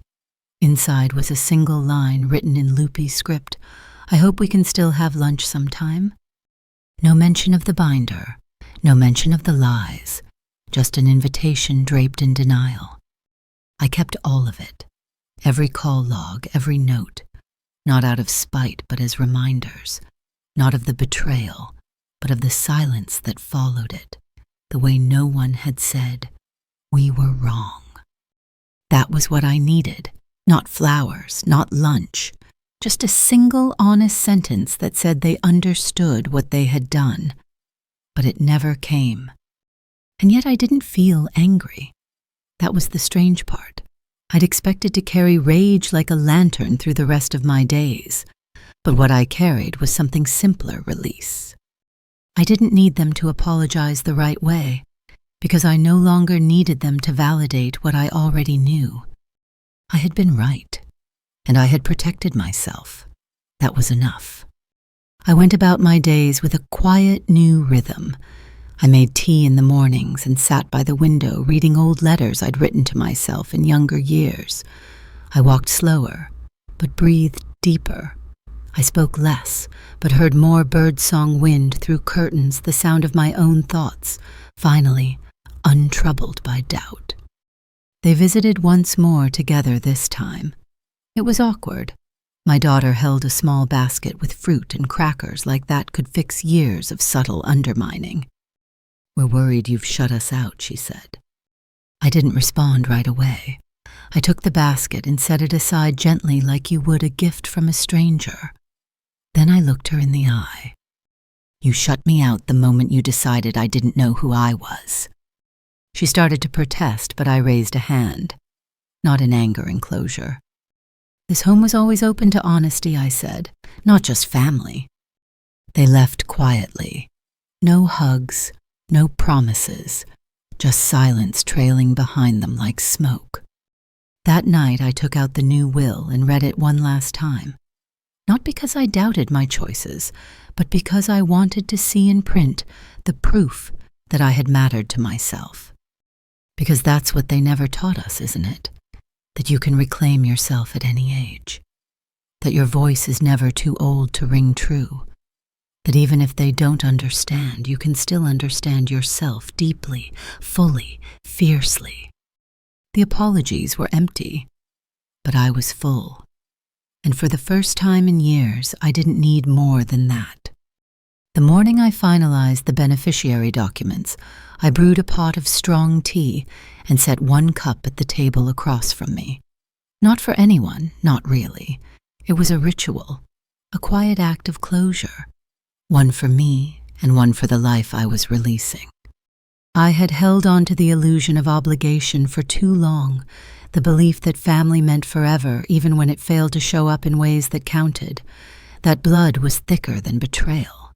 Inside was a single line written in loopy script, "I hope we can still have lunch sometime." No mention of the binder, no mention of the lies, just an invitation draped in denial. I kept all of it, every call log, every note, not out of spite but as reminders, not of the betrayal, but of the silence that followed it, the way no one had said, "We were wrong." That was what I needed, not flowers, not lunch, just a single honest sentence that said they understood what they had done. But it never came. And yet I didn't feel angry. That was the strange part. I'd expected to carry rage like a lantern through the rest of my days, but what I carried was something simpler: release. I didn't need them to apologize the right way, because I no longer needed them to validate what I already knew. I had been right, and I had protected myself. That was enough. I went about my days with a quiet new rhythm. I made tea in the mornings and sat by the window reading old letters I'd written to myself in younger years. I walked slower, but breathed deeper. I spoke less, but heard more birdsong wind through curtains, the sound of my own thoughts, finally, untroubled by doubt. They visited once more together this time. It was awkward. My daughter held a small basket with fruit and crackers like that could fix years of subtle undermining. "We're worried you've shut us out," she said. I didn't respond right away. I took the basket and set it aside gently like you would a gift from a stranger. Then I looked her in the eye. "You shut me out the moment you decided I didn't know who I was." She started to protest, but I raised a hand, not in anger and closure. "This home was always open to honesty," I said, "not just family." They left quietly. No hugs, no promises, just silence trailing behind them like smoke. That night I took out the new will and read it one last time. Not because I doubted my choices, but because I wanted to see in print the proof that I had mattered to myself. Because that's what they never taught us, isn't it? That you can reclaim yourself at any age. That your voice is never too old to ring true. That even if they don't understand, you can still understand yourself deeply, fully, fiercely. The apologies were empty, but I was full. And for the first time in years, I didn't need more than that. The morning I finalized the beneficiary documents, I brewed a pot of strong tea and set one cup at the table across from me. Not for anyone, not really. It was a ritual, a quiet act of closure. One for me and one for the life I was releasing. I had held on to the illusion of obligation for too long, the belief that family meant forever even when it failed to show up in ways that counted, that blood was thicker than betrayal,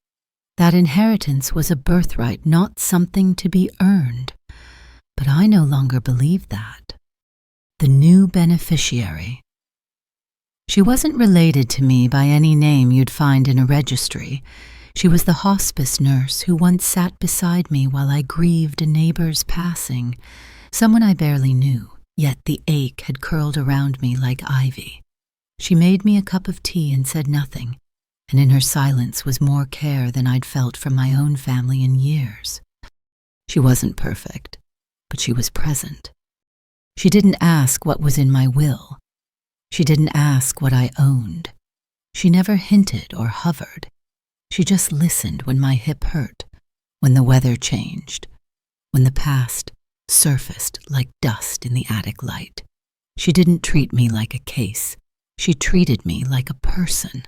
that inheritance was a birthright, not something to be earned. But I no longer believed that. The new beneficiary. She wasn't related to me by any name you'd find in a registry. She was the hospice nurse who once sat beside me while I grieved a neighbor's passing, someone I barely knew, yet the ache had curled around me like ivy. She made me a cup of tea and said nothing, and in her silence was more care than I'd felt from my own family in years. She wasn't perfect, but she was present. She didn't ask what was in my will. She didn't ask what I owned. She never hinted or hovered. She just listened when my hip hurt, when the weather changed, when the past surfaced like dust in the attic light. She didn't treat me like a case. She treated me like a person.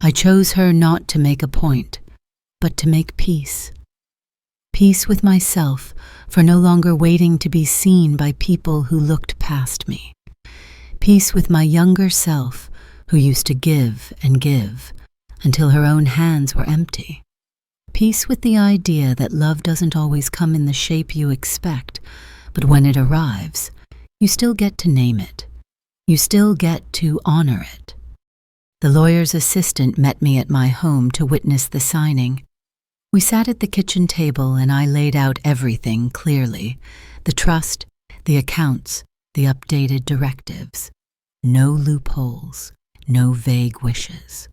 I chose her not to make a point, but to make peace. Peace with myself for no longer waiting to be seen by people who looked past me. Peace with my younger self who used to give and give until her own hands were empty. Peace with the idea that love doesn't always come in the shape you expect, but when it arrives, you still get to name it. You still get to honor it. The lawyer's assistant met me at my home to witness the signing. We sat at the kitchen table and I laid out everything clearly. The trust, the accounts, the updated directives. No loopholes, no vague wishes.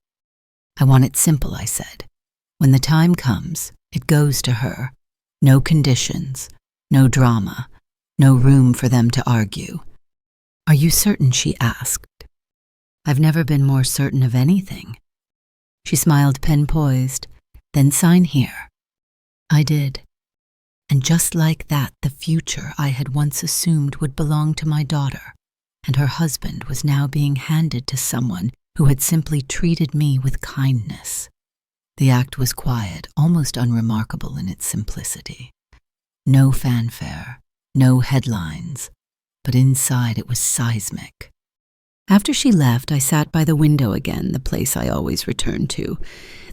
I want it simple, I said. When the time comes, it goes to her. No conditions, no drama, no room for them to argue. Are you certain? She asked. I've never been more certain of anything. She smiled, pen poised. Then sign here. I did. And just like that, the future I had once assumed would belong to my daughter, and her husband was now being handed to someone who had simply treated me with kindness. The act was quiet, almost unremarkable in its simplicity. No fanfare, no headlines, but inside it was seismic. After she left, I sat by the window again, the place I always returned to.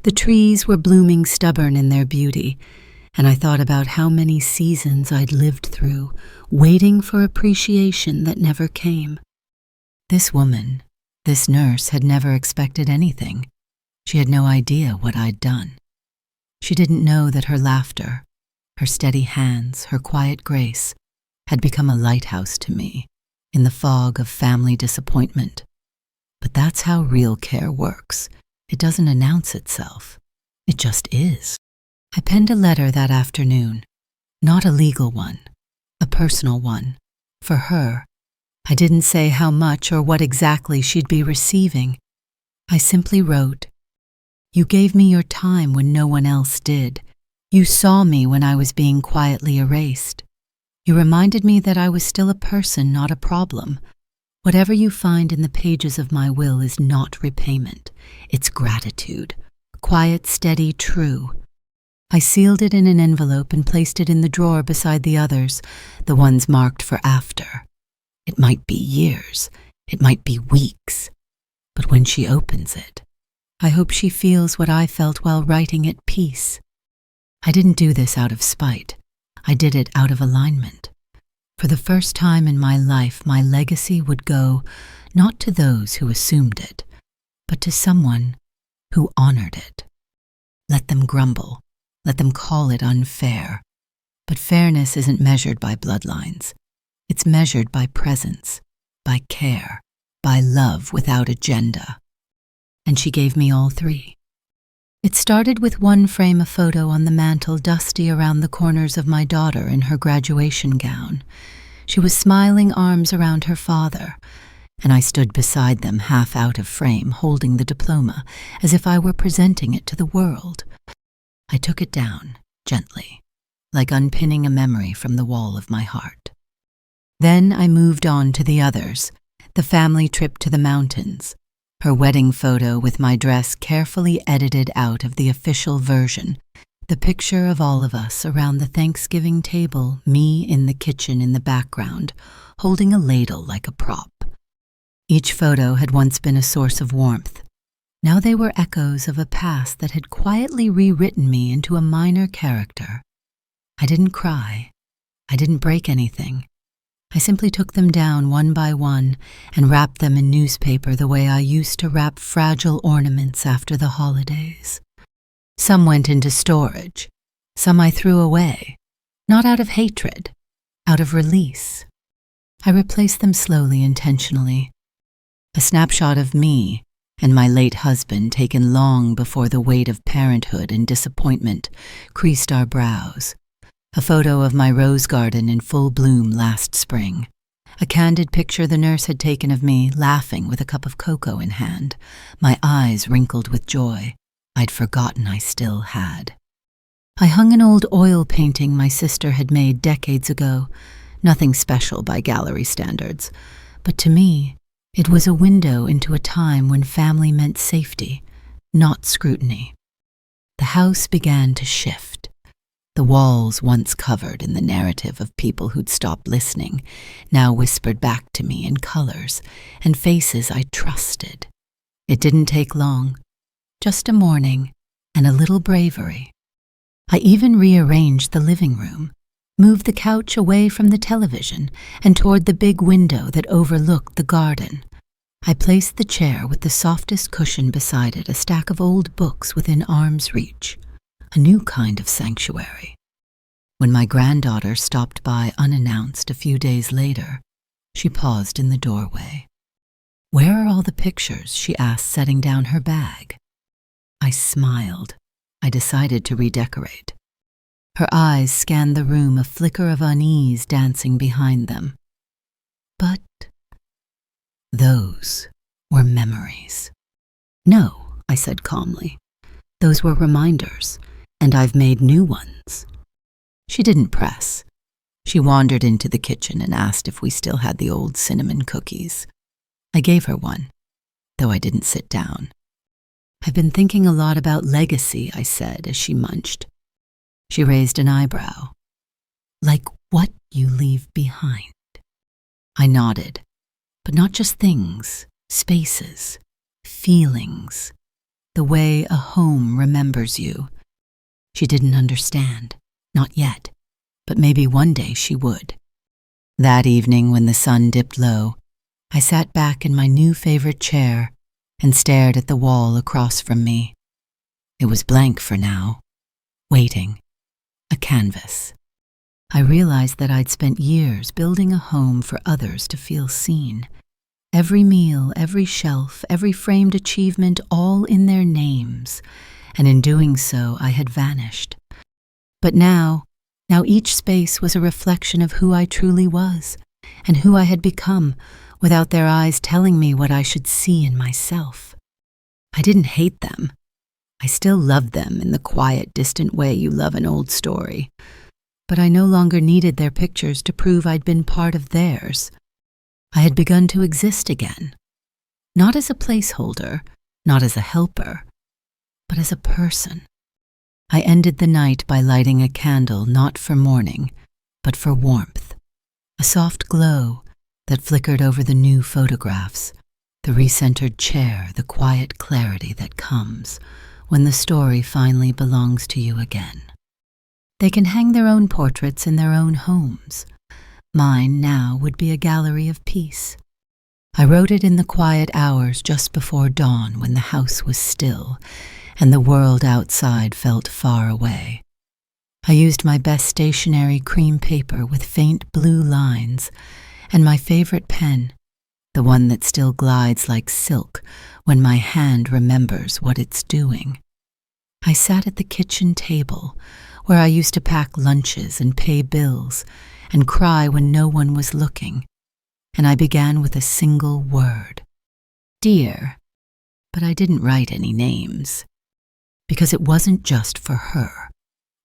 The trees were blooming stubborn in their beauty, and I thought about how many seasons I'd lived through, waiting for appreciation that never came. This woman, this nurse, had never expected anything. She had no idea what I'd done. She didn't know that her laughter, her steady hands, her quiet grace, had become a lighthouse to me in the fog of family disappointment. But that's how real care works. It doesn't announce itself. It just is. I penned a letter that afternoon, not a legal one, a personal one, for her. I didn't say how much or what exactly she'd be receiving. I simply wrote, "You gave me your time when no one else did. You saw me when I was being quietly erased. You reminded me that I was still a person, not a problem. Whatever you find in the pages of my will is not repayment. It's gratitude. Quiet, steady, true." I sealed it in an envelope and placed it in the drawer beside the others, the ones marked for after. It might be years. It might be weeks. But when she opens it, I hope she feels what I felt while writing it, peace. I didn't do this out of spite. I did it out of alignment. For the first time in my life, my legacy would go not to those who assumed it, but to someone who honored it. Let them grumble. Let them call it unfair. But fairness isn't measured by bloodlines. It's measured by presence, by care, by love without agenda. And she gave me all three. It started with one frame of photo on the mantel, dusty around the corners of my daughter in her graduation gown. She was smiling, arms around her father, and I stood beside them, half out of frame, holding the diploma, as if I were presenting it to the world. I took it down, gently, like unpinning a memory from the wall of my heart. Then I moved on to the others, the family trip to the mountains, her wedding photo with my dress carefully edited out of the official version, the picture of all of us around the Thanksgiving table, me in the kitchen in the background, holding a ladle like a prop. Each photo had once been a source of warmth. Now they were echoes of a past that had quietly rewritten me into a minor character. I didn't cry. I didn't break anything. I simply took them down one by one and wrapped them in newspaper the way I used to wrap fragile ornaments after the holidays. Some went into storage. Some I threw away, not out of hatred, out of release. I replaced them slowly, intentionally. A snapshot of me and my late husband taken long before the weight of parenthood and disappointment creased our brows. A photo of my rose garden in full bloom last spring, A candid picture the nurse had taken of me, laughing with a cup of cocoa in hand, my eyes wrinkled with joy I'd forgotten I still had. I hung an old oil painting my sister had made decades ago, nothing special by gallery standards, but to me, it was a window into a time when family meant safety, not scrutiny. The house began to shift. The walls, once covered in the narrative of people who'd stopped listening, now whispered back to me in colors and faces I trusted. It didn't take long, just a morning and a little bravery. I even rearranged the living room, moved the couch away from the television and toward the big window that overlooked the garden. I placed the chair with the softest cushion beside it, a stack of old books within arm's reach, a new kind of sanctuary. When my granddaughter stopped by unannounced a few days later, she paused in the doorway. "Where are all the pictures?" she asked, setting down her bag. I smiled. I decided to redecorate. Her eyes scanned the room, a flicker of unease dancing behind them. But those were memories. "No," I said calmly. "Those were reminders, and I've made new ones." She didn't press. She wandered into the kitchen and asked if we still had the old cinnamon cookies. I gave her one, though I didn't sit down. "I've been thinking a lot about legacy," I said as she munched. She raised an eyebrow. "Like what you leave behind." I nodded, but not just things, spaces, feelings, the way a home remembers you. She didn't understand, not yet, but maybe one day she would. That evening, when the sun dipped low, I sat back in my new favorite chair and stared at the wall across from me. It was blank for now, waiting, a canvas. I realized that I'd spent years building a home for others to feel seen. Every meal, every shelf, every framed achievement, all in their names, and in doing so I had vanished. But now each space was a reflection of who I truly was, and who I had become, without their eyes telling me what I should see in myself. I didn't hate them. I still loved them in the quiet, distant way you love an old story. But I no longer needed their pictures to prove I'd been part of theirs. I had begun to exist again, not as a placeholder, not as a helper, but as a person. I ended the night by lighting a candle not for mourning, but for warmth, a soft glow that flickered over the new photographs, the recentered chair, the quiet clarity that comes when the story finally belongs to you again. They can hang their own portraits in their own homes. Mine now would be a gallery of peace. I wrote it in the quiet hours just before dawn, when the house was still and the world outside felt far away. I used my best stationery cream paper with faint blue lines and my favorite pen, the one that still glides like silk when my hand remembers what it's doing. I sat at the kitchen table, where I used to pack lunches and pay bills and cry when no one was looking, and I began with a single word, "Dear," but I didn't write any names, because it wasn't just for her,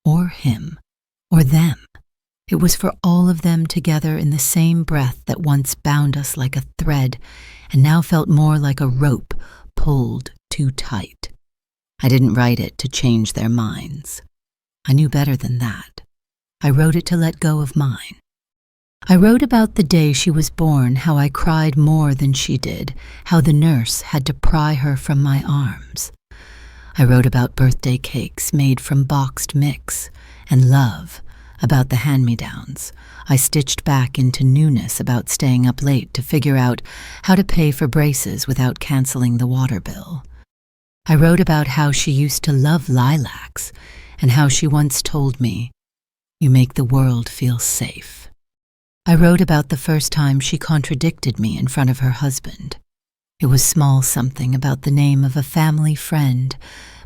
or him, or them. It was for all of them together in the same breath that once bound us like a thread and now felt more like a rope pulled too tight. I didn't write it to change their minds. I knew better than that. I wrote it to let go of mine. I wrote about the day she was born, how I cried more than she did, how the nurse had to pry her from my arms. I wrote about birthday cakes made from boxed mix, and love, about the hand-me-downs. I stitched back into newness about staying up late to figure out how to pay for braces without canceling the water bill. I wrote about how she used to love lilacs, and how she once told me, "You make the world feel safe." I wrote about the first time she contradicted me in front of her husband. It was small something about the name of a family friend,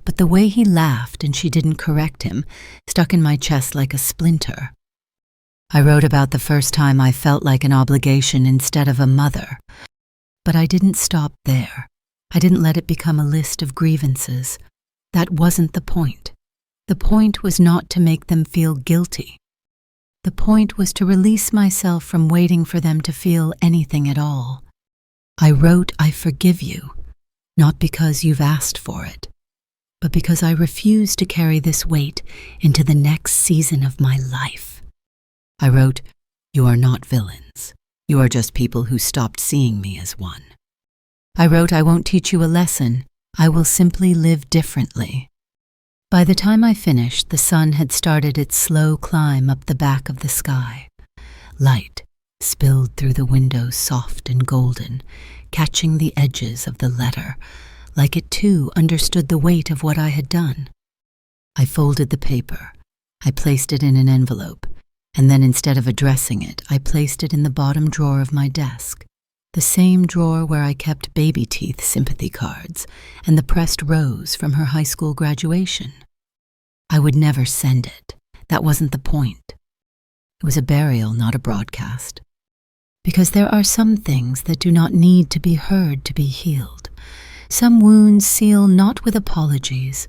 but the way he laughed and she didn't correct him stuck in my chest like a splinter. I wrote about the first time I felt like an obligation instead of a mother. But I didn't stop there. I didn't let it become a list of grievances. That wasn't the point. The point was not to make them feel guilty. The point was to release myself from waiting for them to feel anything at all. I wrote, "I forgive you," not because you've asked for it, but because I refuse to carry this weight into the next season of my life. I wrote, "You are not villains. You are just people who stopped seeing me as one." I wrote, "I won't teach you a lesson. I will simply live differently." By the time I finished, the sun had started its slow climb up the back of the sky. Light spilled through the windows, soft and golden, catching the edges of the letter, like it too understood the weight of what I had done. I folded the paper. I placed it in an envelope, and then instead of addressing it, I placed it in the bottom drawer of my desk, the same drawer where I kept baby teeth sympathy cards and the pressed rose from her high school graduation. I would never send it. That wasn't the point. It was a burial, not a broadcast. Because there are some things that do not need to be heard to be healed. Some wounds seal not with apologies,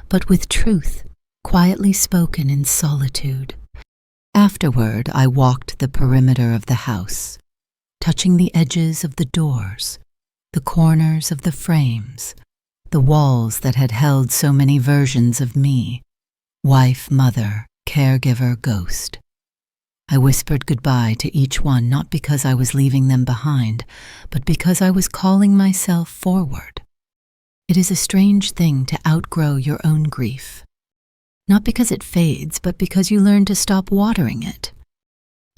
but with truth, quietly spoken in solitude. Afterward, I walked the perimeter of the house, touching the edges of the doors, the corners of the frames, the walls that had held so many versions of me: wife, mother, caregiver, ghost. I whispered goodbye to each one, not because I was leaving them behind, but because I was calling myself forward. It is a strange thing to outgrow your own grief. Not because it fades, but because you learn to stop watering it.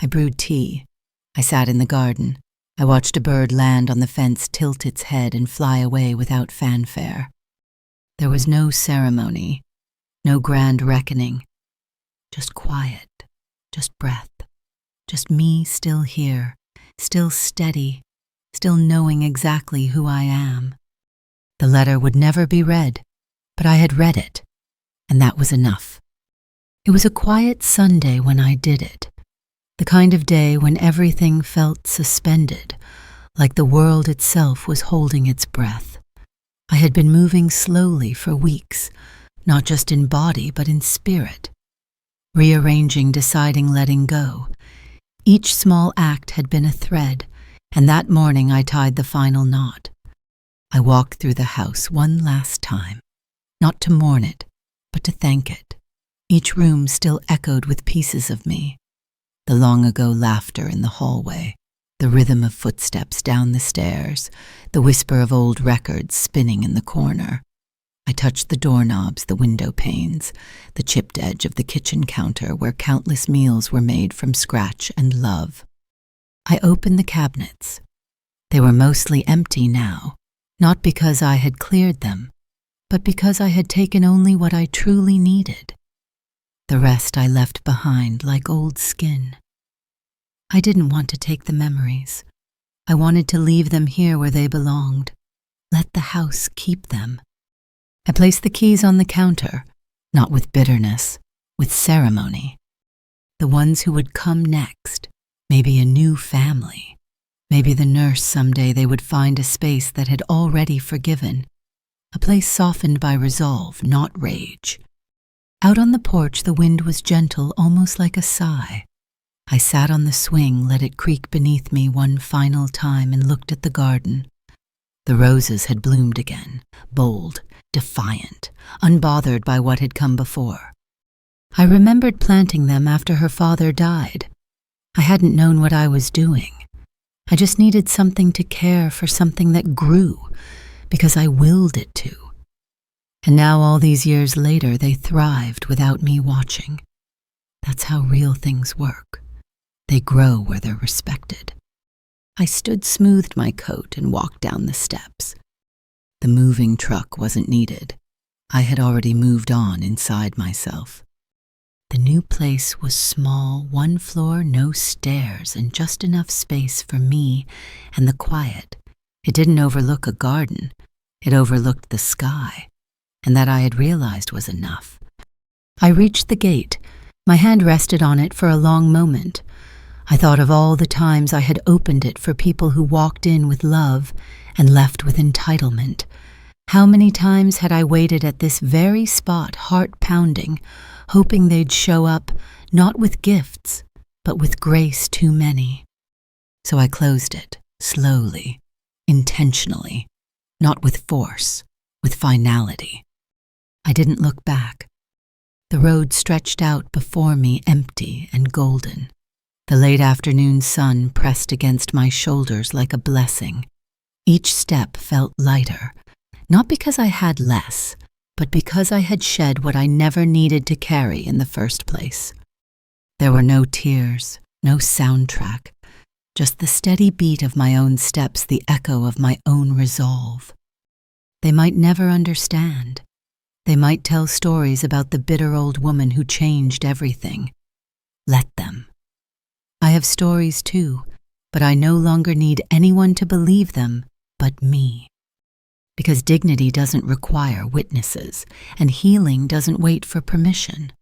I brewed tea. I sat in the garden. I watched a bird land on the fence, tilt its head, and fly away without fanfare. There was no ceremony, no grand reckoning, just quiet, just breath, just me still here, still steady, still knowing exactly who I am. The letter would never be read, but I had read it, and that was enough. It was a quiet Sunday when I did it, the kind of day when everything felt suspended, like the world itself was holding its breath. I had been moving slowly for weeks, not just in body but in spirit, rearranging, deciding, letting go. Each small act had been a thread, and that morning I tied the final knot. I walked through the house one last time, not to mourn it, but to thank it. Each room still echoed with pieces of me. The long-ago laughter in the hallway, the rhythm of footsteps down the stairs, the whisper of old records spinning in the corner. I touched the doorknobs, the window panes, the chipped edge of the kitchen counter where countless meals were made from scratch and love. I opened the cabinets. They were mostly empty now, not because I had cleared them, but because I had taken only what I truly needed. The rest I left behind like old skin. I didn't want to take the memories. I wanted to leave them here where they belonged. Let the house keep them. I placed the keys on the counter, not with bitterness, with ceremony. The ones who would come next, maybe a new family, maybe the nurse someday they would find a space that had already forgiven, a place softened by resolve, not rage. Out on the porch the wind was gentle, almost like a sigh. I sat on the swing, let it creak beneath me one final time, and looked at the garden. The roses had bloomed again, bold, defiant, unbothered by what had come before. I remembered planting them after her father died. I hadn't known what I was doing. I just needed something to care for, something that grew, because I willed it to. And now, all these years later, they thrived without me watching. That's how real things work. They grow where they're respected. I smoothed my coat and walked down the steps. The moving truck wasn't needed. I had already moved on inside myself. The new place was small, one floor, no stairs, and just enough space for me and the quiet. It didn't overlook a garden. It overlooked the sky, and that I had realized was enough. I reached the gate, My hand rested on it for a long moment. I thought of all the times I had opened it for people who walked in with love and left with entitlement. How many times had I waited at this very spot, heart pounding, hoping they'd show up, not with gifts, but with grace too many. So I closed it, slowly, intentionally, not with force, with finality. I didn't look back. The road stretched out before me, empty and golden. The late afternoon sun pressed against my shoulders like a blessing. Each step felt lighter, not because I had less, but because I had shed what I never needed to carry in the first place. There were no tears, no soundtrack, just the steady beat of my own steps, the echo of my own resolve. They might never understand. They might tell stories about the bitter old woman who changed everything. Let them. I have stories too, but I no longer need anyone to believe them but me. Because dignity doesn't require witnesses, and healing doesn't wait for permission.